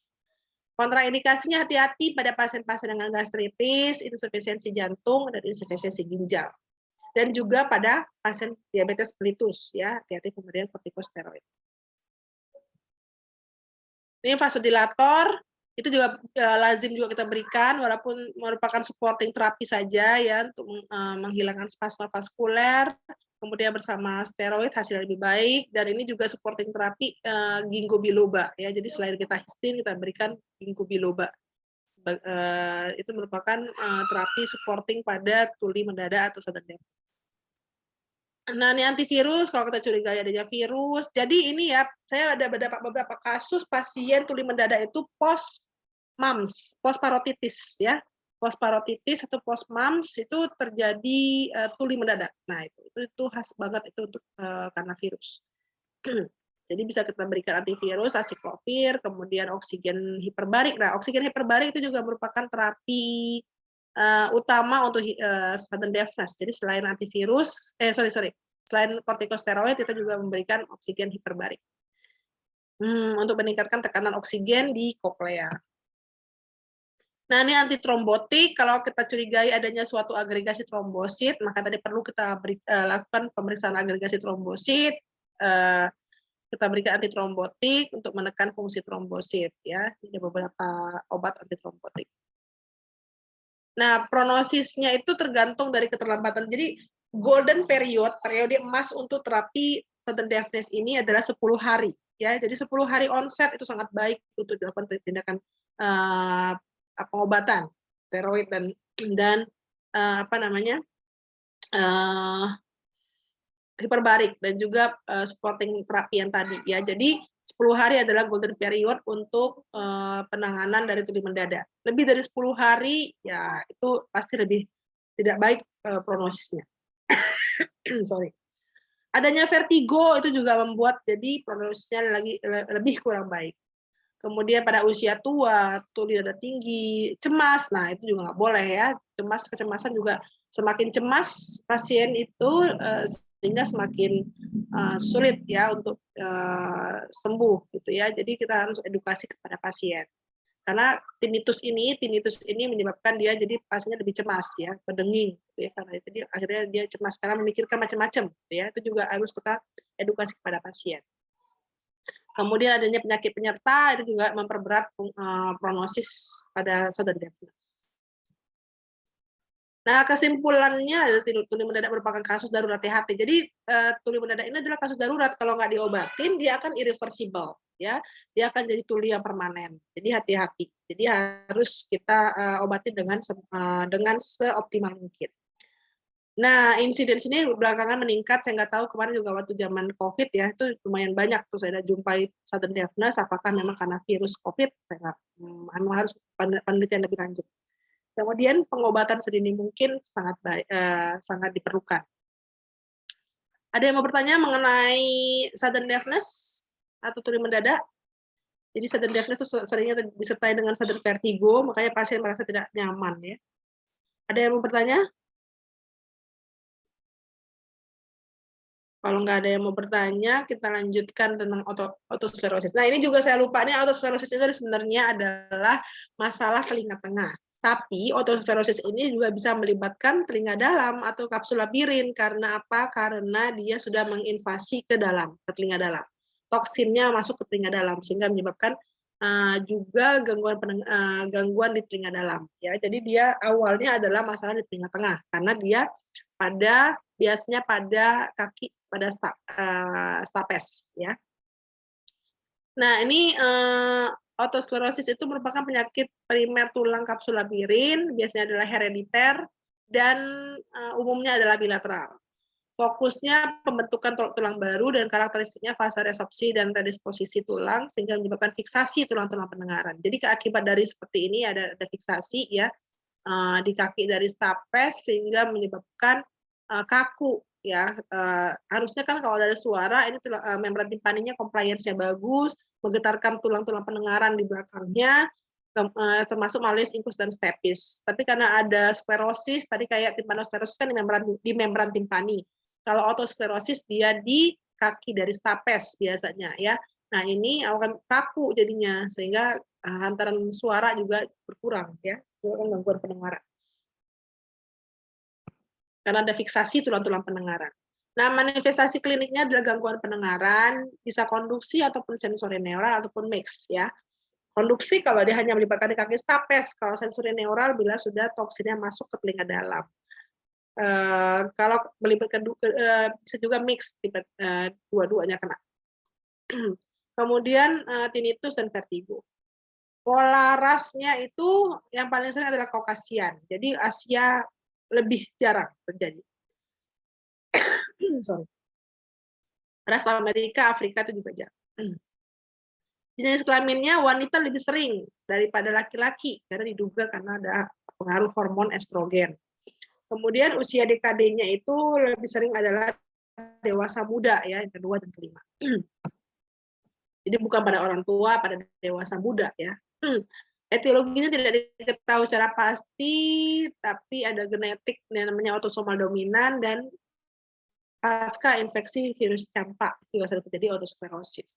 A: Kontraindikasinya hati-hati pada pasien-pasien dengan gastritis, insufisiensi jantung, dan insufisiensi ginjal. Dan juga pada pasien diabetes mellitus, ya, hati-hati pemberian kortikosteroid. Ini vasodilator, itu juga lazim juga kita berikan, walaupun merupakan supporting terapi saja ya, untuk menghilangkan spasma vaskuler, kemudian bersama steroid hasilnya lebih baik, dan ini juga supporting terapi ginkgo biloba ya. Jadi selain kita histin, kita berikan ginkgo biloba. Itu merupakan terapi supporting pada tuli mendadak atau sudden death. Nah, ini antivirus kalau kita curigai adanya virus. Jadi ini ya, saya ada beberapa kasus pasien tuli mendadak itu post-mumps, post-parotitis ya. Post-parotitis atau post-mumps itu terjadi tuli mendadak. Nah, itu khas banget itu untuk karena virus. Jadi bisa kita berikan antivirus, acyclovir, kemudian oksigen hiperbarik. Nah, oksigen hiperbarik itu juga merupakan terapi utama untuk sudden deafness. Jadi selain antivirus, selain kortikosteroid, kita juga memberikan oksigen hiperbarik untuk meningkatkan tekanan oksigen di koklea. Nah, ini antitrombotik. Kalau kita curigai adanya suatu agregasi trombosit, maka tadi perlu kita lakukan pemeriksaan agregasi trombosit. Kita berikan antitrombotik untuk menekan fungsi trombosit. Ya, ada beberapa obat antitrombotik. Nah, prognosisnya itu tergantung dari keterlambatan. Jadi, golden periode emas untuk terapi sudden deafness ini adalah 10 hari. Ya, jadi 10 hari onset itu sangat baik untuk dilakukan tindakan pengobatan steroid dan hiperbarik dan juga supporting terapi yang tadi ya. Jadi 10 hari adalah golden period untuk penanganan dari tuli mendadak. Lebih dari 10 hari ya itu pasti lebih tidak baik prognosisnya. Sorry. Adanya vertigo itu juga membuat jadi prognosisnya lebih kurang baik. Kemudian pada usia tua, tuli dada tinggi, cemas, nah itu juga nggak boleh ya. Kecemasan juga semakin cemas pasien itu sehingga semakin sulit ya untuk sembuh gitu ya. Jadi kita harus edukasi kepada pasien. Karena tinnitus ini menyebabkan dia jadi pasiennya lebih cemas ya, berdenging gitu ya. Karena itu akhirnya dia cemas karena memikirkan macam-macam gitu ya. Itu juga harus kita edukasi kepada pasien. Kemudian adanya penyakit penyerta itu juga memperberat prognosis pada sudden deafness. Nah, kesimpulannya tuli mendadak merupakan kasus darurat THT. Jadi tuli mendadak ini adalah kasus darurat, kalau nggak diobatin dia akan irreversible ya. Dia akan jadi tuli yang permanen. Jadi hati-hati. Jadi harus kita obatin dengan seoptimal mungkin. Nah, insiden sini belakangan meningkat, saya nggak tahu kemarin juga waktu zaman COVID ya, itu lumayan banyak tuh saya jumpai sudden deafness, apakah memang karena virus COVID, saya nggak, harus penelitian lebih lanjut. Kemudian pengobatan sedini mungkin sangat diperlukan. Ada yang mau bertanya mengenai sudden deafness atau tuli mendadak? Jadi sudden deafness itu seringnya disertai dengan sudden vertigo, makanya pasien merasa tidak nyaman ya. Ada yang mau bertanya? Kalau nggak ada yang mau bertanya, kita lanjutkan tentang otosklerosis. Nah, ini juga saya lupa nih, otosklerosis itu sebenarnya adalah masalah telinga tengah. Tapi otosklerosis ini juga bisa melibatkan telinga dalam atau kapsul labirin. Karena apa? Karena dia sudah menginvasi ke dalam, ke telinga dalam. Toksinnya masuk ke telinga dalam, sehingga menyebabkan juga gangguan di telinga dalam. Ya, jadi dia awalnya adalah masalah di telinga tengah, karena dia biasanya pada kaki, pada stapes ya. Nah, ini otosklerosis itu merupakan penyakit primer tulang kapsul labirin, biasanya adalah herediter dan umumnya adalah bilateral. Fokusnya pembentukan tulang baru dan karakteristiknya fase resorpsi dan redisposisi tulang sehingga menyebabkan fiksasi tulang-tulang pendengaran. Jadi keakibat dari seperti ini ada fiksasi ya di kaki dari stapes sehingga menyebabkan kaku ya. Harusnya kan kalau ada suara ini membran timpaninya compliance-nya bagus, menggetarkan tulang-tulang pendengaran di belakangnya, termasuk malleus incus dan stapes. Tapi karena ada sklerosis, tadi kayak timpanosklerosis kan di membran timpani. Kalau otosklerosis dia di kaki dari stapes biasanya ya. Nah, ini akan kaku jadinya sehingga hantaran suara juga berkurang ya, gangguan pendengaran. Karena ada fiksasi tulang-tulang pendengaran. Nah, manifestasi kliniknya adalah gangguan pendengaran, bisa konduksi ataupun sensori neural ataupun mix ya. Konduksi kalau dia hanya melibatkan di kaki stapes, kalau sensori neural bila sudah toksinnya masuk ke telinga dalam. Kalau melibatkan bisa juga mix, dua-duanya kena. Kemudian tinnitus dan vertigo. Pola rasnya itu yang paling sering adalah Kaukasian. Jadi Asia lebih jarang terjadi. Sorry. Ras Amerika, Afrika itu juga jarang. Jenis kelaminnya wanita lebih sering daripada laki-laki karena diduga karena ada pengaruh hormon estrogen. Kemudian usia dekadenya itu lebih sering adalah dewasa muda ya, yang kedua dan kelima. Jadi bukan pada orang tua, pada dewasa muda ya. Etiologinya tidak diketahui secara pasti, tapi ada genetik yang namanya autosomal dominan dan pasca infeksi virus campak juga sering terjadi otosklerosis.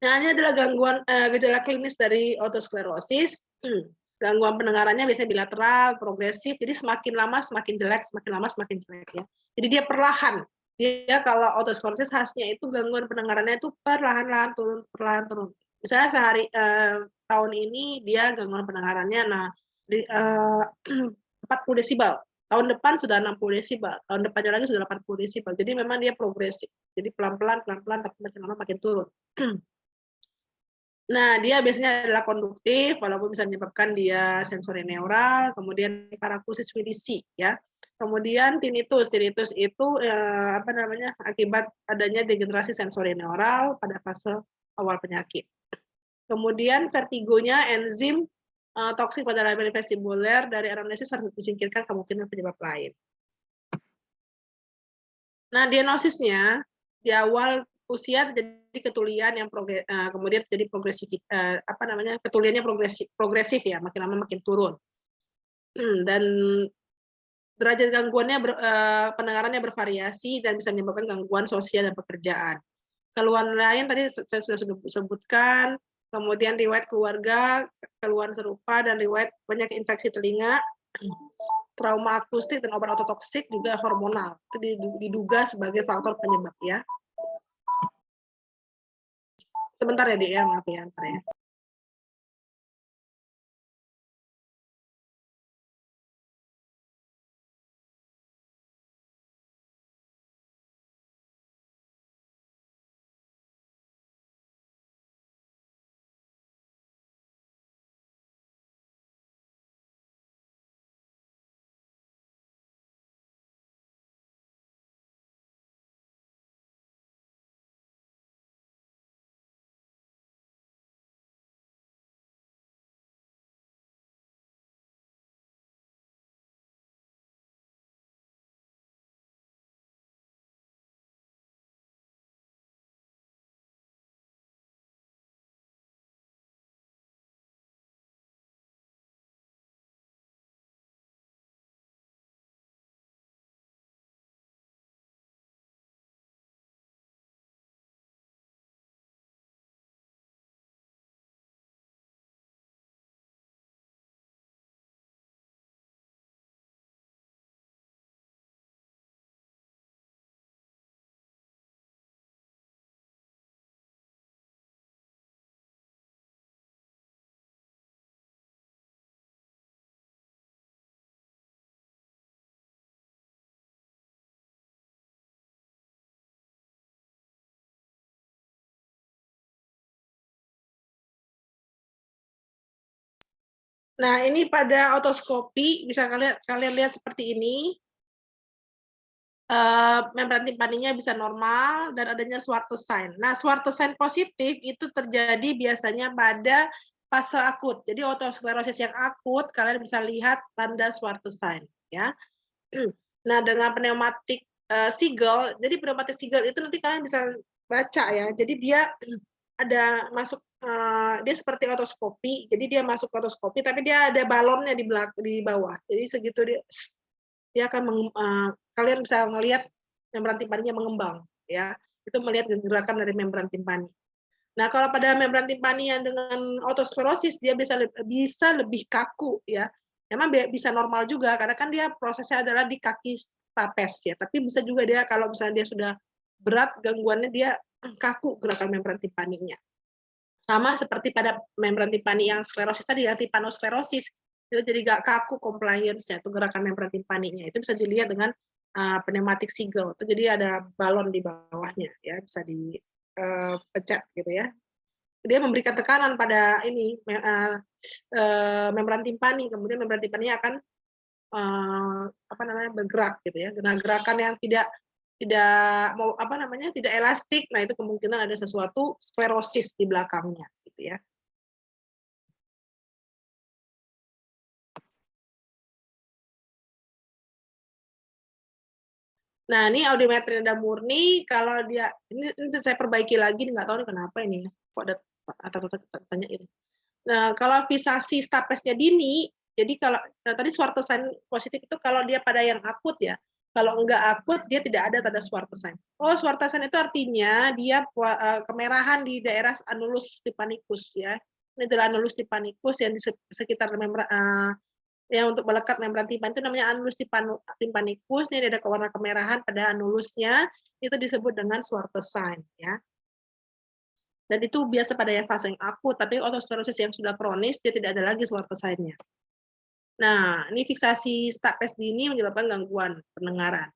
A: Nah, ini adalah gejala klinis dari otosklerosis. Gangguan pendengarannya biasanya bilateral, progresif, jadi semakin lama semakin jelek, semakin lama semakin jelek ya. Jadi dia perlahan. Dia kalau otosklerosis khasnya itu gangguan pendengarannya itu perlahan-lahan turun, perlahan turun. Misalnya tahun ini dia gangguan pendengarannya 40 desibel. Tahun depan sudah 60 desibel, tahun depannya lagi sudah 80 desibel. Jadi memang dia progresif. Jadi pelan-pelan, tapi makin lama makin turun. Nah, dia biasanya adalah konduktif, walaupun bisa menyebabkan dia sensori neural, kemudian parakusis widisi, ya. Kemudian tinnitus itu akibat adanya degenerasi sensori neural pada fase awal penyakit. Kemudian vertigonya enzim toksik pada label vestibuler dari anamnesis harus disingkirkan kemungkinan penyebab lain. Nah, diagnosisnya di awal usia terjadi ketulian yang kemudian terjadi ketuliannya progresif ya, makin lama makin turun. Dan derajat gangguannya pendengarannya bervariasi dan bisa menyebabkan gangguan sosial dan pekerjaan. Keluhan lain tadi saya sudah sebutkan, kemudian riwayat keluarga, keluhan serupa dan riwayat banyak infeksi telinga, trauma akustik dan obat ototoksik juga hormonal. Itu diduga sebagai faktor penyebab ya. Sebentar ya, Dek ya, maaf ya, ntar ya. Nah, ini pada otoskopi bisa kalian lihat seperti ini. Membran timpaninya bisa normal dan adanya Schwartz sign. Nah, Schwartz sign positif itu terjadi biasanya pada fase akut. Jadi otosklerosis yang akut kalian bisa lihat tanda Schwartz sign ya. Nah, dengan pneumatik Siegel, jadi pneumatik Siegel itu nanti kalian bisa baca ya. Jadi dia ada masuk dia seperti otoskopi. Jadi dia masuk ke otoskopi tapi dia ada balonnya di bawah. Jadi segitu dia akan kalian bisa melihat membran timpaninya mengembang ya. Itu melihat gerakan dari membran timpani. Nah, kalau pada membran timpani yang dengan otosklerosis dia bisa lebih kaku ya. Memang bisa normal juga karena kan dia prosesnya adalah di kaki stapes ya. Tapi bisa juga dia kalau misalnya dia sudah berat gangguannya dia kaku gerakan membran timpaninya. Sama seperti pada membran timpani yang sklerosis tadi ya, timpanosklerosis itu jadi gak kaku compliance-nya, itu gerakan membran timpaninya. Itu bisa dilihat dengan pneumatik Siegel. Itu jadi ada balon di bawahnya ya, bisa dipecat gitu ya. Dia memberikan tekanan pada ini membran timpani, kemudian membran timpaninya akan bergerak gitu ya. Gerakan yang tidak tidak elastik. Nah, itu kemungkinan ada sesuatu sklerosis di belakangnya gitu ya. Nah, ini audiometri nada murni, kalau dia ini saya perbaiki lagi, nggak tahu nih kenapa ini ya, kok ada tanya ini. Nah, kalau visasi stapesnya dini, jadi kalau tadi Schwartz sign positif itu kalau dia pada yang akut ya, kalau enggak akut dia tidak ada tanda Schwartz sign. Oh, Schwartz sign itu artinya dia kemerahan di daerah annulus tympanicus ya. Ini adalah annulus tympanicus yang di sekitar yang untuk melekat membran timpani itu namanya annulus tympanicus. Ini ada warna kemerahan pada annulusnya, itu disebut dengan Schwartz sign ya. Dan itu biasa pada yang fase yang akut, tapi otosklerosis yang sudah kronis dia tidak ada lagi Schwartz sign-nya. Nah, ini fiksasi stapes dini menyebabkan gangguan pendengaran.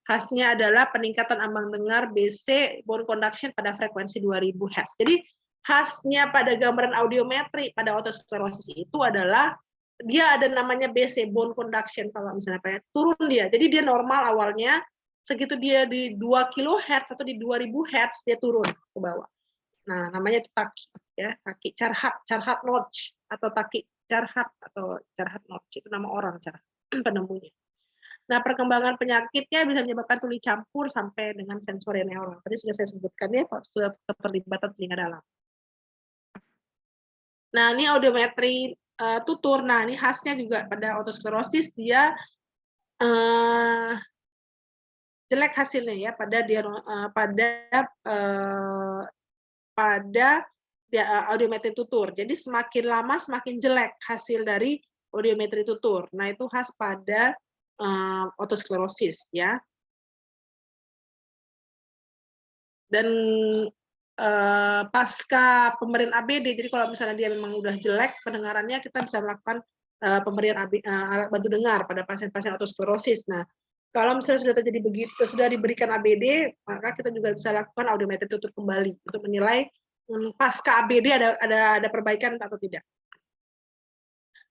A: Khasnya adalah peningkatan ambang dengar BC bone conduction pada frekuensi 2000 Hz. Jadi khasnya pada gambaran audiometri pada otosklerosis itu adalah dia ada namanya BC bone conduction kalau misalnya turun dia. Jadi dia normal awalnya, segitu dia di 2 kHz atau di 2000 Hz dia turun ke bawah. Nah, namanya itu taki ya, taki Charhat Notch atau taki Charhat atau Charhat Notch itu nama orang penemunya. Nah, perkembangan penyakitnya bisa menyebabkan tuli campur sampai dengan sensori neural. Tadi sudah saya sebutkan ya, sudah keterlibatan telinga dalam. Nah, ini audiometri tutur. Nah, ini khasnya juga pada otosklerosis dia jelek hasilnya ya pada audiometri tutur. Jadi semakin lama semakin jelek hasil dari audiometri tutur. Nah, itu khas pada otosklerosis ya. Dan pasca pemberian ABD, jadi kalau misalnya dia memang udah jelek pendengarannya, kita bisa melakukan pemberian alat bantu dengar pada pasien-pasien otosklerosis. Nah, kalau misalnya sudah terjadi begitu, sudah diberikan ABD, maka kita juga bisa lakukan audiometri tutur kembali untuk menilai pasca ABD ada perbaikan atau tidak.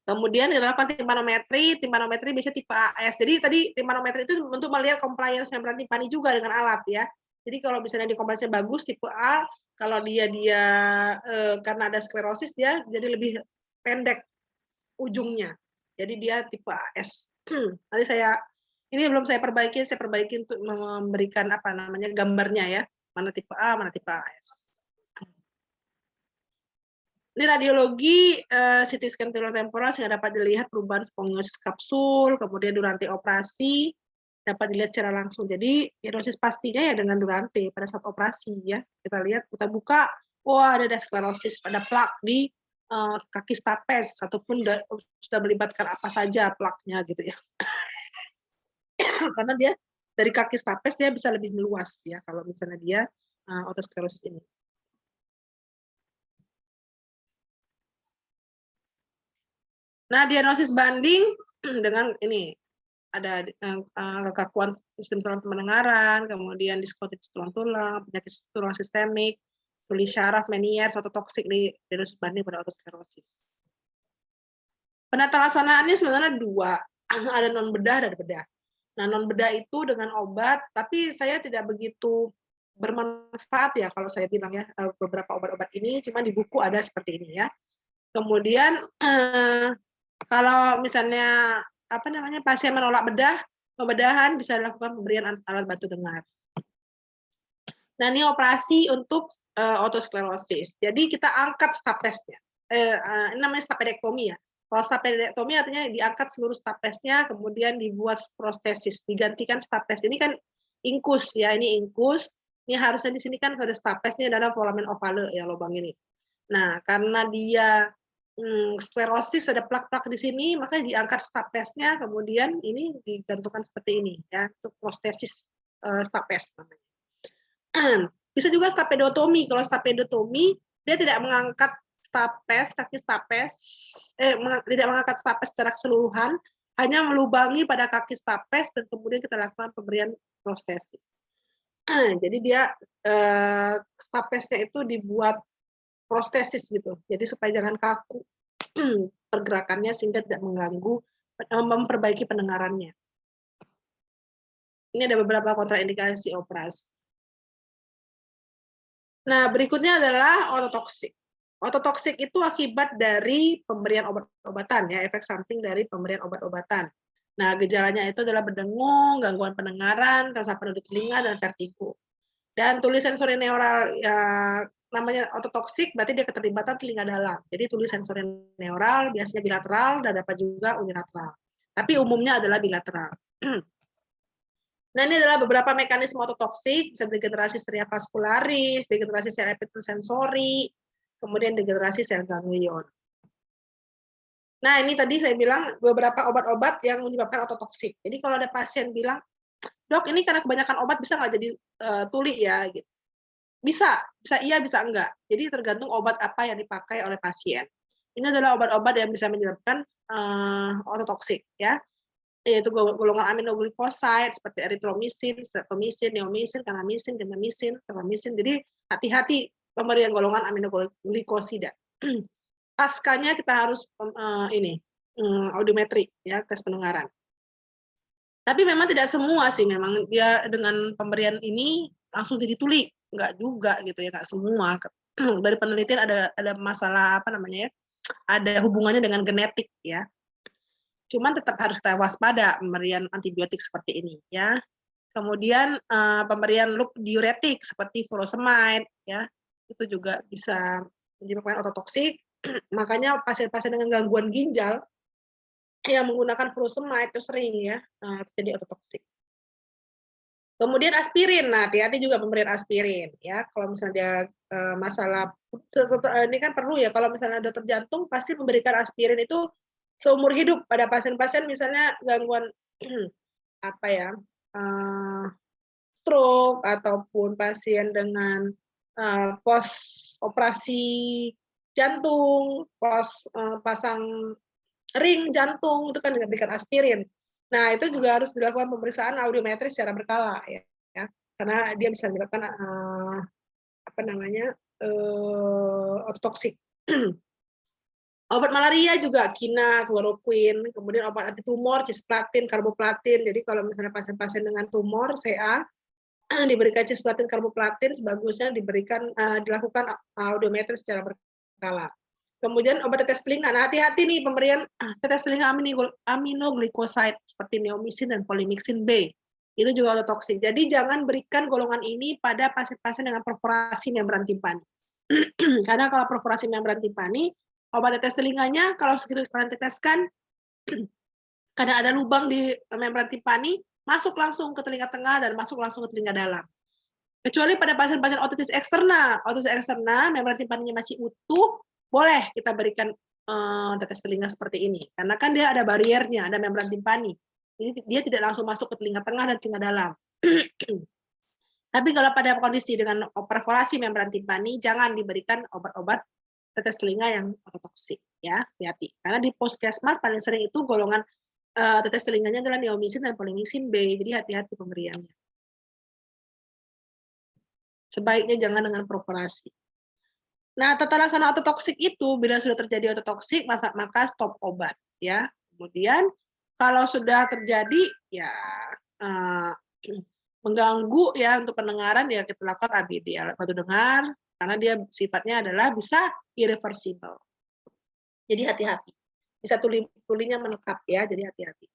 A: Kemudian dilakukan timpanometri bisa tipe AS. Jadi tadi timpanometri itu untuk melihat compliance membran timpani juga dengan alat ya. Jadi kalau misalnya di compliance bagus tipe A, kalau dia karena ada sklerosis dia jadi lebih pendek ujungnya. Jadi dia tipe AS. Nanti ini belum saya perbaiki untuk memberikan gambarnya ya. Mana tipe A, mana tipe AS. Ini radiologi CT scan temporal sehingga dapat dilihat perubahan spongiosis kapsul, kemudian durante operasi dapat dilihat secara langsung. Jadi diagnosis pastinya ya dengan durante pada saat operasi ya. Kita lihat, kita buka, wah ada sklerosis pada plak di kaki stapes ataupun sudah melibatkan apa saja plaknya gitu ya. Karena dia dari kaki stapes dia bisa lebih meluas ya kalau misalnya dia otosklerosis ini. Nah, diagnosis banding dengan ini ada kekakuan sistem tulang pendengaran, kemudian diskotik tulang, penyakit tulang sistemik, tuli syaraf, Meniere, ototoksik di diagnosis banding pada otosklerosis. Penata laksanaannya sebenarnya 2, ada non bedah dan bedah. Nah, non bedah itu dengan obat, tapi saya tidak begitu bermanfaat ya kalau saya bilang ya, beberapa obat-obat ini, cuma di buku ada seperti ini ya. Kemudian kalau misalnya pasien menolak bedah, pembedahan bisa dilakukan pemberian alat bantu dengar. Nah, ini operasi untuk otosklerosis. Jadi kita angkat stapesnya. Ini namanya stapedektomi ya. Kalau stapedektomi artinya diangkat seluruh stapesnya, kemudian dibuat prostesis, digantikan stapes. Ini kan inkus ya, ini inkus. Ini harusnya di sini kan ada stapesnya dalam foramen ovale ya, lubang ini. Nah, karena dia sklerosis, ada plak-plak di sini, makanya diangkat stapesnya, kemudian ini digantungkan seperti ini ya, untuk prostesis stapes namanya. Bisa juga stapedotomi. Kalau stapedotomi, dia tidak mengangkat stapes, kaki stapes, tidak mengangkat stapes secara keseluruhan, hanya melubangi pada kaki stapes dan kemudian kita lakukan pemberian prostesis. Jadi dia stapesnya itu dibuat prostesis gitu. Jadi supaya jangan kaku pergerakannya sehingga tidak mengganggu, memperbaiki pendengarannya. Ini ada beberapa kontraindikasi operasi. Nah, berikutnya adalah ototoksik. Ototoksik itu akibat dari pemberian obat-obatan ya, efek samping dari pemberian obat-obatan. Nah, gejalanya itu adalah berdengung, gangguan pendengaran, rasa penuh di telinga, dan vertigo. Dan tuli sensori neural ya, namanya ototoksik berarti dia keterlibatan telinga dalam. Jadi tuli sensori neural biasanya bilateral dan dapat juga unilateral. Tapi umumnya adalah bilateral. Nah, ini adalah beberapa mekanisme ototoksik, bisa degenerasi striatum vascularis, degenerasi sel epitelsensori, kemudian degenerasi sel ganglion. Nah, ini tadi saya bilang beberapa obat-obat yang menyebabkan ototoksik. Jadi kalau ada pasien bilang, "Dok, ini karena kebanyakan obat bisa nggak jadi tuli ya?" Gitu. Bisa iya, bisa enggak. Jadi tergantung obat apa yang dipakai oleh pasien. Ini adalah obat-obat yang bisa menyebabkan ototoksik ya, yaitu golongan aminoglycoside seperti erythromycin, streptomycin, neomycin, kanamisin, gentamicin, teramisin. Jadi hati-hati pemberian golongan aminoglikosida. Paskanya kita harus audiometri ya, tes pendengaran. Tapi memang tidak semua sih, memang dia dengan pemberian ini langsung jadi tuli, enggak juga gitu ya, enggak semua. Dari penelitian ada masalah ada hubungannya dengan genetik ya. Cuman tetap harus kita waspada pemberian antibiotik seperti ini ya. Kemudian pemberian loop diuretik seperti furosemide ya, itu juga bisa menyebabkan ototoksik. Makanya pasien-pasien dengan gangguan ginjal yang menggunakan furosemide itu sering ya jadi ototoksik. Kemudian aspirin, nah hati-hati juga pemberian aspirin ya. Kalau misalnya dia masalah ini kan perlu ya, kalau misalnya dokter jantung pasti memberikan aspirin itu seumur hidup pada pasien-pasien misalnya gangguan stroke ataupun pasien dengan pos operasi jantung, pasang ring jantung itu kan diberikan aspirin. Nah, itu juga harus dilakukan pemeriksaan audiometri secara berkala ya, karena dia bisa menyebabkan ototoksik. Obat malaria juga kina, kloroquine, kemudian obat anti tumor, cisplatin, karboplatin. Jadi kalau misalnya pasien-pasien dengan tumor CA diberikan cisplatin, karboplatin, sebagusnya dilakukan audiometri secara berkala. Kemudian obat tetes telinga. Nah, hati-hati nih pemberian tetes telinga aminoglycoside seperti neomycin dan polymyxin B. Itu juga ototoksik. Jadi jangan berikan golongan ini pada pasien-pasien dengan perforasi membran timpani. Karena kalau perforasi membran timpani, obat tetes telinganya kalau segitu kalian teteskan, karena ada lubang di membran timpani, masuk langsung ke telinga tengah dan masuk langsung ke telinga dalam. Kecuali pada pasien-pasien otitis eksterna membran timpaninya masih utuh, boleh kita berikan tetes telinga seperti ini. Karena kan dia ada bariernya, ada membran timpani. Jadi dia tidak langsung masuk ke telinga tengah dan telinga dalam. Tapi kalau pada kondisi dengan perforasi membran timpani, jangan diberikan obat-obat tetes telinga yang ototoksik ya, hati-hati. Karena di puskesmas paling sering itu golongan tetes telinganya adalah neomycin dan polymyxin B. Jadi hati-hati pemberiannya. Sebaiknya jangan dengan perforasi. Nah, tata laksana ototoksik itu bila sudah terjadi ototoksik maka stop obat ya. Kemudian kalau sudah terjadi ya mengganggu ya untuk pendengaran ya kita lakukan ABD, alat bantu dengar, karena dia sifatnya adalah bisa irreversible. Jadi hati-hati. Bisa tulinya menetap ya, jadi hati-hati.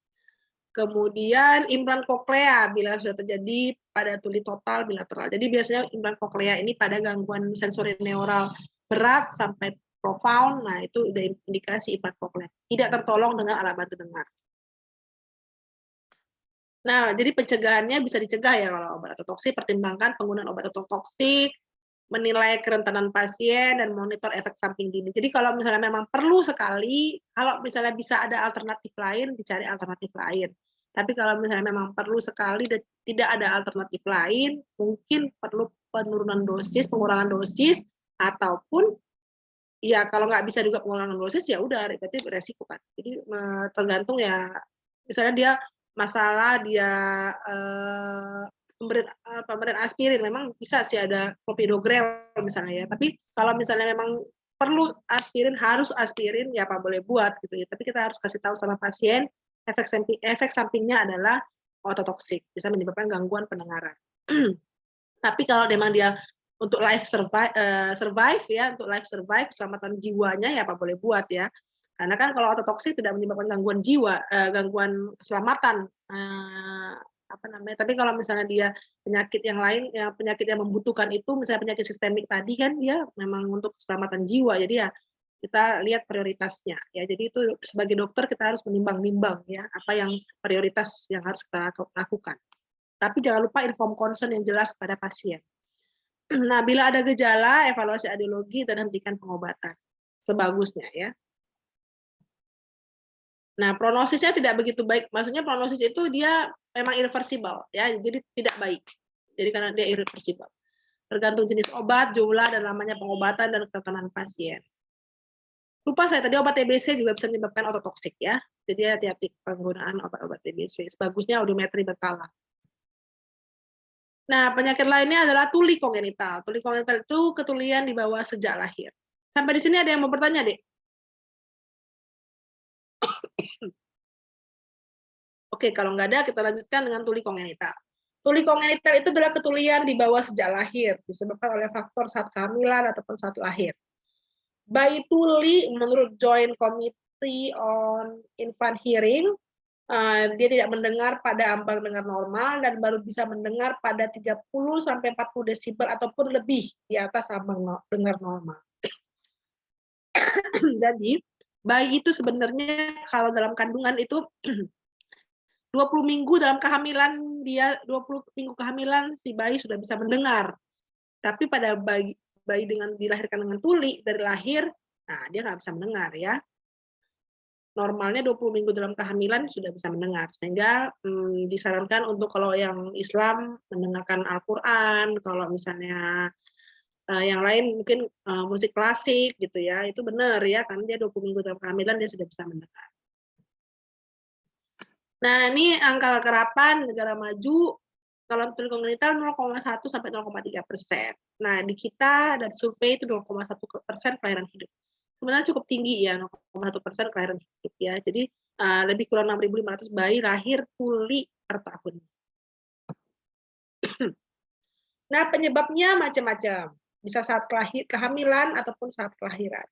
A: Kemudian implan koklea bila sudah terjadi pada tuli total bilateral. Jadi biasanya implan koklea ini pada gangguan sensori neural berat sampai profound, nah itu udah indikasi implan koklea. Tidak tertolong dengan alat bantu dengar. Nah, jadi pencegahannya bisa dicegah ya kalau obat ototoksik, pertimbangkan penggunaan obat ototoksik, menilai kerentanan pasien, dan monitor efek samping dini. Jadi kalau misalnya memang perlu sekali, kalau misalnya bisa ada alternatif lain, dicari alternatif lain. Tapi kalau misalnya memang perlu sekali dan tidak ada alternatif lain, mungkin perlu penurunan dosis, pengurangan dosis, ataupun ya kalau nggak bisa juga pengurangan dosis ya udah berarti beresiko kan. Jadi tergantung ya, misalnya dia masalah dia pemberian aspirin, memang bisa sih ada clopidogrel misalnya ya. Tapi kalau misalnya memang perlu aspirin, harus aspirin ya apa boleh buat gitu ya. Tapi kita harus kasih tahu sama pasien efek sampingnya adalah ototoksik, bisa menyebabkan gangguan pendengaran. Tapi kalau memang dia untuk life survive ya, untuk life survive keselamatan jiwanya ya apa boleh buat ya. Karena kan kalau ototoksik tidak menyebabkan gangguan jiwa, gangguan keselamatan, apa namanya. Tapi kalau misalnya dia penyakit yang lain, yang penyakit yang membutuhkan itu, misalnya penyakit sistemik tadi kan dia memang untuk keselamatan jiwa. Jadi ya kita lihat prioritasnya ya. Jadi itu sebagai dokter kita harus menimbang-nimbang ya apa yang prioritas yang harus kita lakukan. Tapi jangan lupa inform concern yang jelas pada pasien. Nah, bila ada gejala, evaluasi audiologi dan hentikan pengobatan sebagusnya ya. Nah, prognosisnya tidak begitu baik. Maksudnya prognosis itu dia memang irreversible ya, jadi tidak baik. Jadi karena dia irreversible. Tergantung jenis obat, jumlah dan lamanya pengobatan dan kerentanan pasien. Lupa saya tadi obat TBC juga bisa menyebabkan ototoksik ya. Jadi hati-hati penggunaan obat-obat TBC. Sebagusnya audiometri berkala. Nah, penyakit lainnya adalah tuli kongenital. Tuli kongenital itu ketulian di bawah sejak lahir. Sampai di sini ada yang mau bertanya, Dek? Oke, kalau nggak ada, kita lanjutkan dengan tuli kongenital. Tuli kongenital itu adalah ketulian di bawah sejak lahir, disebabkan oleh faktor saat kehamilan ataupun saat lahir. Bayi tuli, menurut Joint Committee on Infant Hearing, dia tidak mendengar pada ambang dengar normal dan baru bisa mendengar pada 30-40 desibel ataupun lebih di atas ambang dengar normal. Jadi, bayi itu sebenarnya kalau dalam kandungan itu 20 minggu dalam kehamilan, 20 minggu kehamilan si bayi sudah bisa mendengar. Tapi pada bayi dilahirkan dengan tuli dari lahir, nah dia nggak bisa mendengar ya. Normalnya 20 minggu dalam kehamilan sudah bisa mendengar. Sehingga disarankan untuk kalau yang Islam mendengarkan Al-Quran, kalau misalnya yang lain mungkin musik klasik gitu ya, itu benar ya, karena dia 20 minggu dalam kehamilan dia sudah bisa mendengar. Nah, ini angka kekerapan negara maju, kalau tuli kongenital 0,1 sampai 0,3%. Nah, di kita dari survei itu 0,1% kelahiran hidup. Sebenarnya cukup tinggi ya, 0,1% kelahiran hidup ya. Jadi lebih kurang 6.500 bayi lahir tuli per tahun. Nah, penyebabnya macam-macam. Bisa saat kehamilan ataupun saat kelahiran.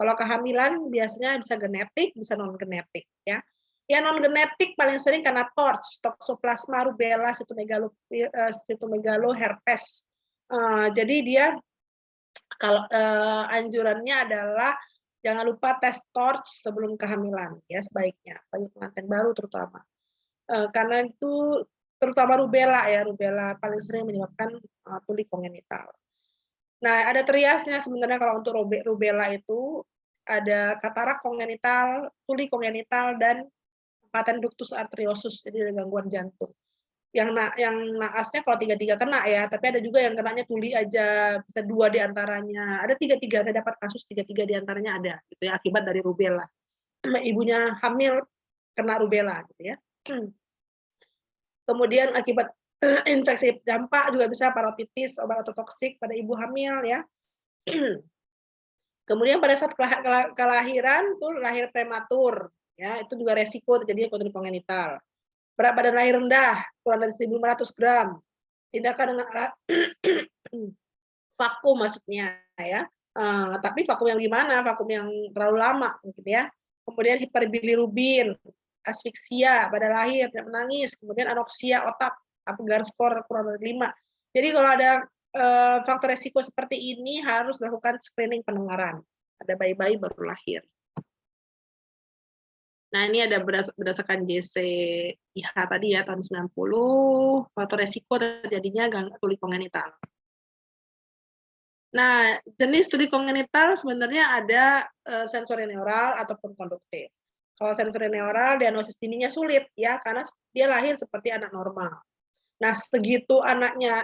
A: Kalau kehamilan biasanya bisa genetik, bisa non-genetik ya. Yang non-genetik paling sering karena TORCH, Toxoplasma rubella, sitomegalo, herpes. Jadi dia kalau anjurannya adalah jangan lupa tes TORCH sebelum kehamilan ya sebaiknya, bagi pengantin baru terutama. Karena itu terutama rubella ya, rubella paling sering menyebabkan tuli kongenital. Nah, ada triasnya sebenarnya kalau untuk rubella itu ada katarak kongenital, tuli kongenital, dan patent ductus arteriosus, jadi ada gangguan jantung. Yang naasnya kalau 3-3 kena ya, tapi ada juga yang kenanya tuli aja, bisa 2 diantaranya. Ada 3-3, saya dapat kasus 3-3 diantaranya ada, gitu ya, akibat dari rubella. Ibunya hamil kena rubella, gitu ya. Kemudian akibat infeksi campak juga bisa parotitis, obat ototoksik pada ibu hamil ya. Kemudian pada saat kelahiran tuh lahir prematur Ya, itu juga resiko terjadinya kondisi kongenital. Berat badan lahir rendah, kurang dari 1.500 gram. Tindakan dengan alat vakum maksudnya ya. Tapi vakum yang gimana? Vakum yang terlalu lama gitu ya. Kemudian hiperbilirubin, asfiksia pada lahir, tidak menangis, kemudian anoksia otak, Apgar skor kurang dari 5. Jadi kalau ada faktor resiko seperti ini harus dilakukan screening pendengaran. Ada bayi-bayi baru lahir. Nah, ini ada berdasarkan JCIH tadi ya, tahun 90, faktor resiko terjadinya tuli kongenital. Nah, jenis tuli kongenital sebenarnya ada sensorineural ataupun konduktif. Kalau sensorineural, diagnosis dininya sulit ya, karena dia lahir seperti anak normal. Nah, segitu anaknya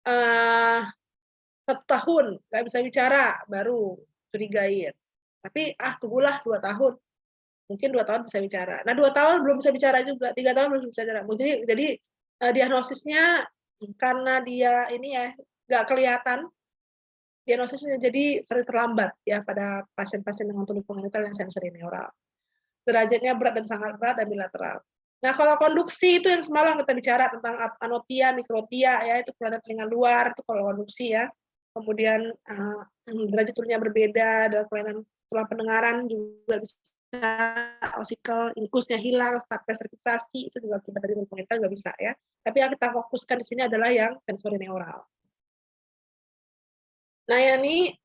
A: 1 tahun nggak bisa bicara, baru curigain. Tapi tunggulah 2 tahun. Mungkin 2 tahun bisa bicara. Nah, 2 tahun belum bisa bicara juga, 3 tahun belum bisa bicara. Jadi diagnosisnya karena dia ini ya nggak kelihatan, diagnosisnya jadi sering terlambat ya pada pasien-pasien dengan tuli kongenital yang sensorineural. Derajatnya berat dan sangat berat dan bilateral. Nah, kalau konduksi itu yang semalam kita bicara tentang anotia, mikrotia ya, itu kelainan telinga luar, itu kalau konduksi ya. Kemudian derajat tulinya berbeda, ada kelainan tulang pendengaran juga bisa, osikel, inkusnya hilang, sampai sertifikasi, itu juga akibat dari kongenital nggak bisa ya. Tapi yang kita fokuskan di sini adalah yang sensorineural. Nah, ini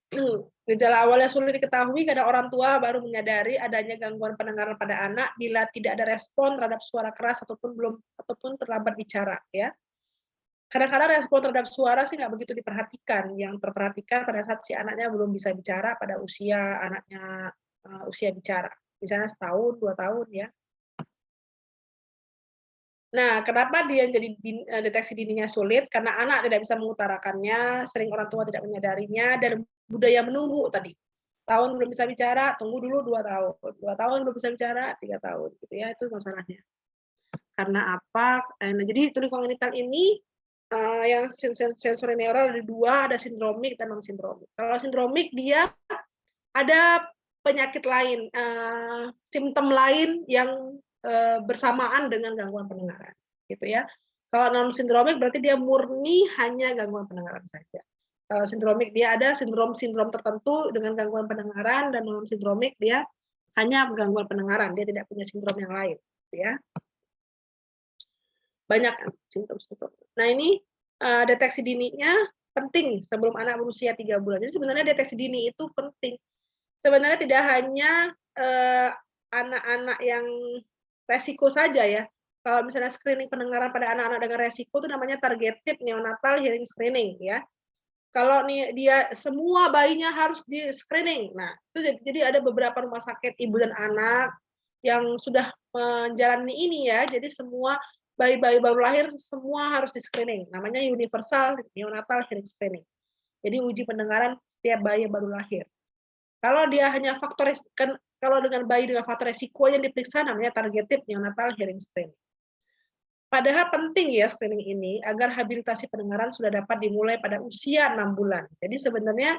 A: gejala awalnya sulit diketahui karena orang tua baru menyadari adanya gangguan pendengaran pada anak bila tidak ada respon terhadap suara keras ataupun terlambat bicara ya. Kadang-kadang respon terhadap suara sih nggak begitu diperhatikan. Yang terperhatikan pada saat si anaknya belum bisa bicara pada usia anaknya usia bicara. Misalnya 1 tahun, 2 tahun ya. Nah, kenapa dia jadi deteksi dininya sulit? Karena anak tidak bisa mengutarakannya, sering orang tua tidak menyadarinya, dan budaya menunggu tadi. Tahun belum bisa bicara, tunggu dulu 2 tahun. 2 tahun belum bisa bicara, 3 tahun. Gitu ya, itu masalahnya. Karena apa? Nah, jadi tuli kongenital ini yang sensorineural ada 2, ada sindromik dan non-sindromik. Kalau sindromik dia ada penyakit lain, simptom lain yang bersamaan dengan gangguan pendengaran, gitu ya. Kalau non sindromik berarti dia murni hanya gangguan pendengaran saja. Kalau sindromik dia ada sindrom tertentu dengan gangguan pendengaran, dan non sindromik dia hanya gangguan pendengaran, dia tidak punya sindrom yang lain, gitu ya. Banyak simptom-simptom. Nah, ini deteksi dininya penting sebelum anak berusia 3 bulan. Jadi sebenarnya deteksi dini itu penting. Sebenarnya tidak hanya anak-anak yang resiko saja ya. Kalau misalnya screening pendengaran pada anak-anak dengan resiko itu namanya targeted neonatal hearing screening ya. Kalau nih dia semua bayinya harus di screening. Nah, itu jadi ada beberapa rumah sakit ibu dan anak yang sudah menjalani ini ya. Jadi semua bayi-bayi baru lahir semua harus di screening. Namanya universal neonatal hearing screening. Jadi uji pendengaran setiap bayi yang baru lahir. Kalau dia hanya kalau dengan bayi dengan faktor resiko yang diperiksa namanya targeted neonatal hearing screening. Padahal penting ya screening ini agar habilitasi pendengaran sudah dapat dimulai pada usia 6 bulan. Jadi sebenarnya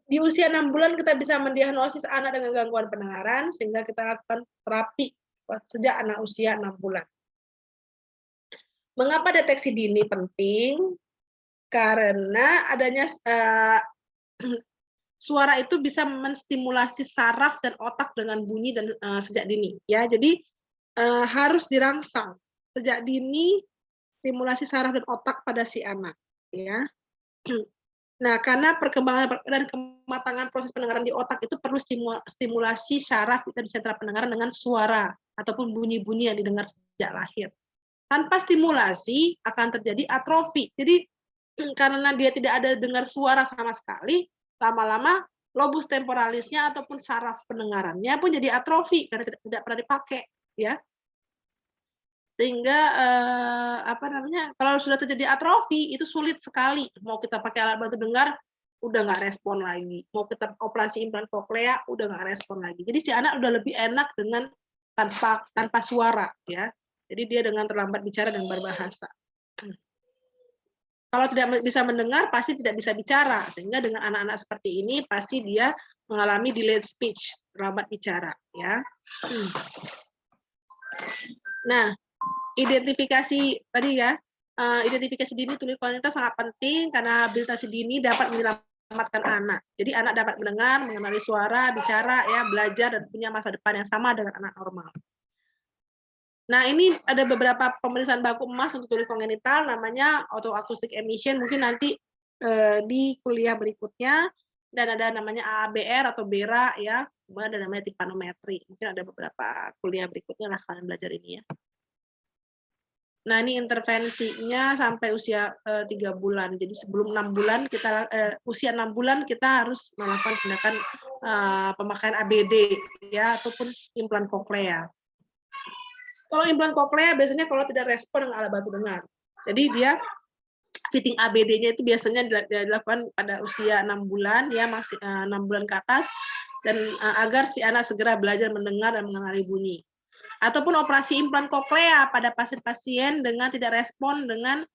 A: di usia 6 bulan kita bisa mendiagnosis anak dengan gangguan pendengaran sehingga kita lakukan terapi sejak anak usia 6 bulan. Mengapa deteksi dini penting? Karena adanya suara itu bisa menstimulasi saraf dan otak dengan bunyi dan sejak dini ya. Jadi harus dirangsang sejak dini stimulasi saraf dan otak pada si anak ya. Nah, karena perkembangan dan kematangan proses pendengaran di otak itu perlu stimulasi saraf dan sentra pendengaran dengan suara ataupun bunyi-bunyi yang didengar sejak lahir. Tanpa stimulasi akan terjadi atrofi. Jadi karena dia tidak ada dengar suara sama sekali, lama-lama lobus temporalisnya ataupun saraf pendengarannya pun jadi atrofi karena tidak pernah dipakai ya. Sehingga kalau sudah terjadi atrofi itu sulit sekali mau kita pakai alat bantu dengar udah nggak respon lagi, mau kita operasi implan koklea udah nggak respon lagi. Jadi si anak udah lebih enak dengan tanpa suara ya. Jadi dia dengan terlambat bicara dan berbahasa. Kalau tidak bisa mendengar pasti tidak bisa bicara, sehingga dengan anak-anak seperti ini pasti dia mengalami delayed speech, terlambat bicara, ya. Nah, identifikasi tadi ya, identifikasi dini tulikonektivitas sangat penting karena habilitasi dini dapat menyelamatkan anak. Jadi anak dapat mendengar, mengenali suara, bicara, ya, belajar dan punya masa depan yang sama dengan anak normal. Nah, ini ada beberapa pemeriksaan baku emas untuk tuli kongenital, namanya autoacoustic emission, mungkin nanti di kuliah berikutnya, dan ada namanya ABR atau BERA, ya, kemudian ada namanya timpanometri. Mungkin ada beberapa kuliah berikutnya lah kalian belajar ini ya. Nah, ini intervensinya sampai usia 3 bulan. Jadi sebelum 6 bulan kita usia 6 bulan kita harus melakukan tindakan pemakaian ABD, ya, ataupun implan koklea. Kalau implan koklea biasanya kalau tidak respon dengan alat bantu dengar. Jadi dia fitting ABD-nya itu biasanya dilakukan pada usia 6 bulan, ya, masih 6 bulan ke atas, dan agar si anak segera belajar mendengar dan mengenali bunyi. Ataupun operasi implan koklea pada pasien-pasien dengan tidak respon dengan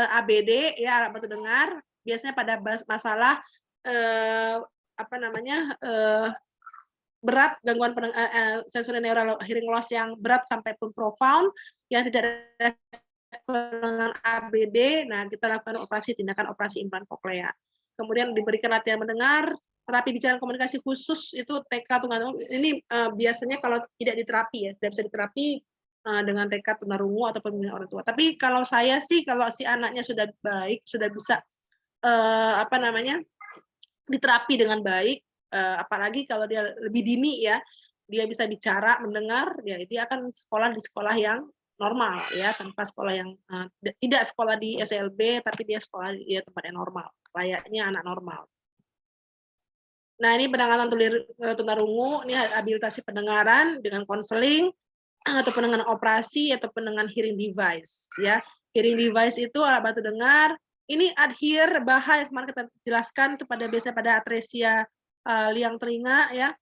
A: ABD, ya, alat bantu dengar, biasanya pada masalah berat, gangguan sensory neural hearing loss yang berat sampai pun profound, yang tidak dengan ABD, nah kita lakukan tindakan operasi implan koklea. Kemudian diberikan latihan mendengar, terapi bicara komunikasi khusus itu TK tunarungu. Ini biasanya kalau tidak diterapi, ya, tidak bisa diterapi dengan TK tunarungu ataupun orang tua. Tapi kalau saya sih, kalau si anaknya sudah baik, sudah bisa diterapi dengan baik, apalagi kalau dia lebih dini, ya, dia bisa bicara, mendengar, ya, dia akan sekolah di sekolah yang normal, ya, tanpa sekolah yang tidak sekolah di SLB, tapi dia sekolah di tempat yang normal, layaknya anak normal. Nah, ini penanganan tunarungu, ini habilitasi pendengaran dengan konseling ataupun dengan operasi ataupun dengan hearing device, ya. Hearing device itu alat bantu dengar. Ini adhere baha yang kemarin kita jelaskan itu biasanya pada atresia liang telinga, ya.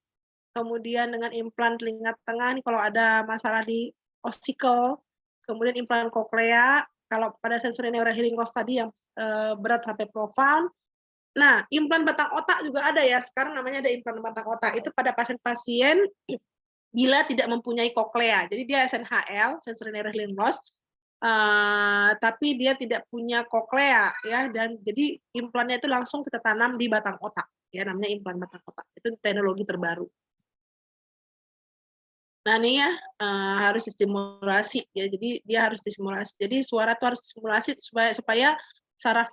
A: Kemudian dengan implan telinga tengah, ini kalau ada masalah di ossicle, kemudian implan koklea, kalau pada sensory neural hearing loss tadi yang berat sampai profound. Nah, implan batang otak juga ada, ya, sekarang namanya ada implan batang otak, itu pada pasien-pasien bila tidak mempunyai koklea, jadi dia SNHL, sensory neural hearing loss, tapi dia tidak punya koklea, ya, dan jadi implannya itu langsung kita tanam di batang otak, ya, namanya implan batang otak, itu teknologi terbaru. Nah, ini, ya, harus distimulasi, ya, jadi dia harus distimulasi. Jadi suara itu harus distimulasi supaya saraf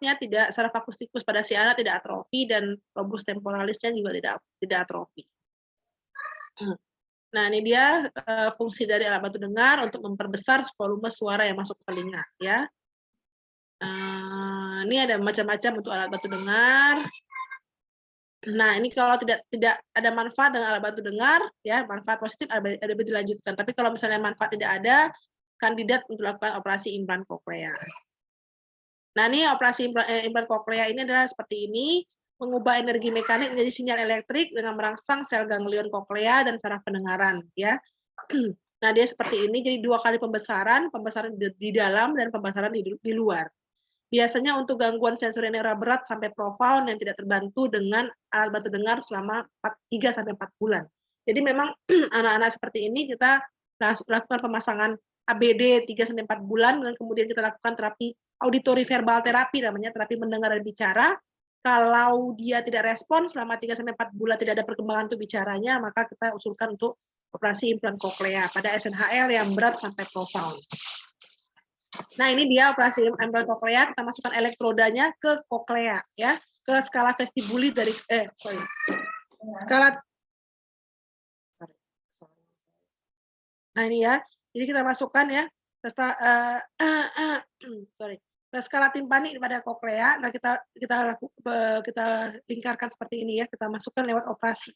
A: akustikus pada si anak tidak atrofi dan lobus temporalisnya juga tidak atrofi. Nah, ini dia fungsi dari alat bantu dengar untuk memperbesar volume suara yang masuk ke telinga, ya. Ini ada macam-macam untuk alat bantu dengar. Nah, ini kalau tidak ada manfaat dengan alat bantu dengar, ya, manfaat positif ada dilanjutkan. Tapi kalau misalnya manfaat tidak ada, kandidat untuk lakukan operasi implan koklea. Nah, ini operasi implan koklea ini adalah seperti ini, mengubah energi mekanik menjadi sinyal elektrik dengan merangsang sel ganglion koklea dan saraf pendengaran, ya. Nah, dia seperti ini, jadi 2 kali pembesaran di dalam dan pembesaran di luar. Biasanya untuk gangguan sensori neural berat sampai profound yang tidak terbantu dengan alat bantu dengar selama 3-4 bulan. Jadi memang anak-anak seperti ini kita lakukan pemasangan ABD 3-4 bulan, dan kemudian kita lakukan terapi auditory verbal terapi, namanya terapi mendengar dan bicara. Kalau dia tidak respon selama 3-4 bulan, tidak ada perkembangan untuk bicaranya, maka kita usulkan untuk operasi implan koklea pada SNHL yang berat sampai profound. Nah, ini dia operasi implan koklea, kita masukkan elektrodanya ke koklea, ya, ke skala vestibuli dari skala. Nah, ini, ya, jadi kita masukkan, ya, ke skala timpani pada koklea. Nah, kita lingkarkan seperti ini, ya, kita masukkan lewat operasi.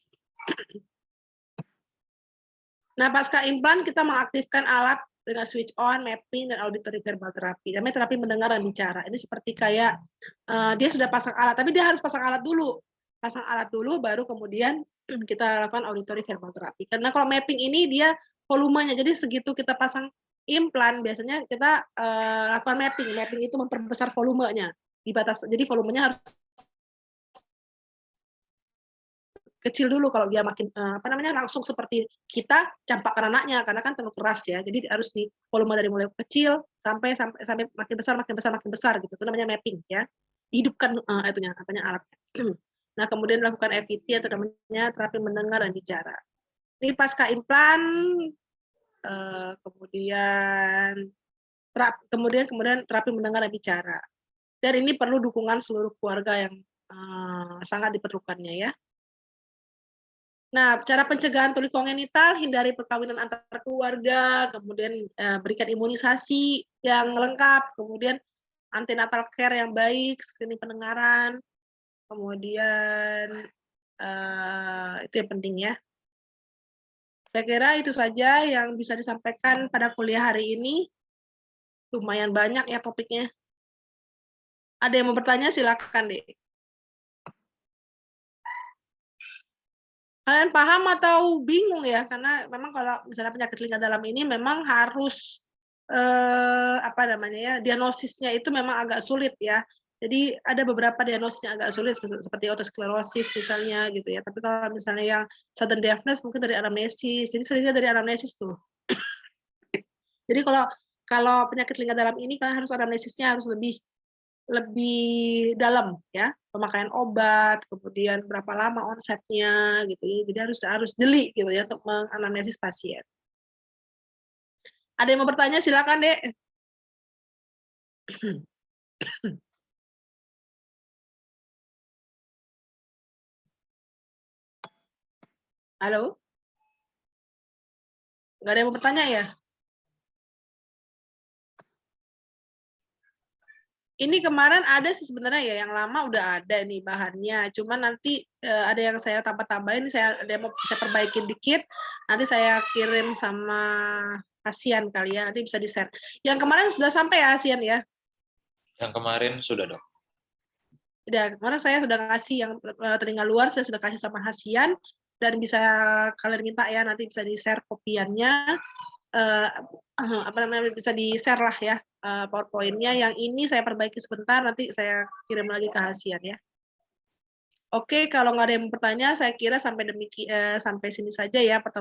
A: Nah, pasca implan kita mengaktifkan alat dengan switch on, mapping, dan auditory verbal terapi. Namanya terapi mendengar dan bicara. Ini seperti kayak dia sudah pasang alat, tapi dia harus pasang alat dulu. Pasang alat dulu, baru kemudian kita lakukan auditory verbal terapi. Karena kalau mapping ini dia volumenya, jadi segitu kita pasang implan, biasanya kita lakukan mapping. Mapping itu memperbesar volumenya. Jadi volumenya harus kecil dulu kalau dia makin langsung seperti kita campakkan anaknya karena kan terlalu keras ya. Jadi harus di volume dari mulai kecil sampai makin besar gitu. Itu namanya mapping ya. Hidupkan alatnya. Nah, kemudian lakukan FET atau namanya terapi mendengar dan bicara. Ini pasca implan kemudian terapi mendengar dan bicara. Dan ini perlu dukungan seluruh keluarga yang sangat diperlukannya ya. Nah, cara pencegahan tuli kongenital, hindari perkawinan antar keluarga, kemudian berikan imunisasi yang lengkap, kemudian antenatal care yang baik, screening pendengaran, kemudian itu yang penting ya. Saya kira itu saja yang bisa disampaikan pada kuliah hari ini. Lumayan banyak ya topiknya. Ada yang mau bertanya silakan deh. Kalian paham atau bingung ya? Karena memang kalau misalnya penyakit telinga dalam ini memang harus diagnosisnya itu memang agak sulit ya. Jadi ada beberapa diagnosisnya agak sulit seperti otosklerosis misalnya gitu ya. Tapi kalau misalnya yang sudden deafness mungkin dari anamnesis. Jadi seringnya dari anamnesis tuh. Jadi kalau penyakit telinga dalam ini kan harus anamnesisnya harus lebih dalam ya, pemakaian obat, kemudian berapa lama onsetnya gitu ya. Jadi harus jeli gitu ya untuk menganamnesis pasien. Ada yang mau bertanya silakan deh. Halo? Nggak ada yang mau bertanya ya? Ini kemarin ada sih sebenarnya ya, yang lama udah ada nih bahannya. Cuman nanti ada yang saya tambah-tambahin, saya perbaikin dikit. Nanti saya kirim sama Asian kali ya, nanti bisa di-share. Yang kemarin sudah sampai ya Asian ya?
B: Yang kemarin sudah, Dok.
A: Udah, kemarin saya sudah kasih yang telinga luar, saya sudah kasih sama Asian, dan bisa kalian minta ya, nanti bisa di-share kopiannya. Bisa di-share lah ya PowerPoint-nya. Yang ini saya perbaiki sebentar, nanti saya kirim lagi ke Hasian ya. Oke, kalau nggak ada yang bertanya, saya kira sampai sini saja ya pertemuan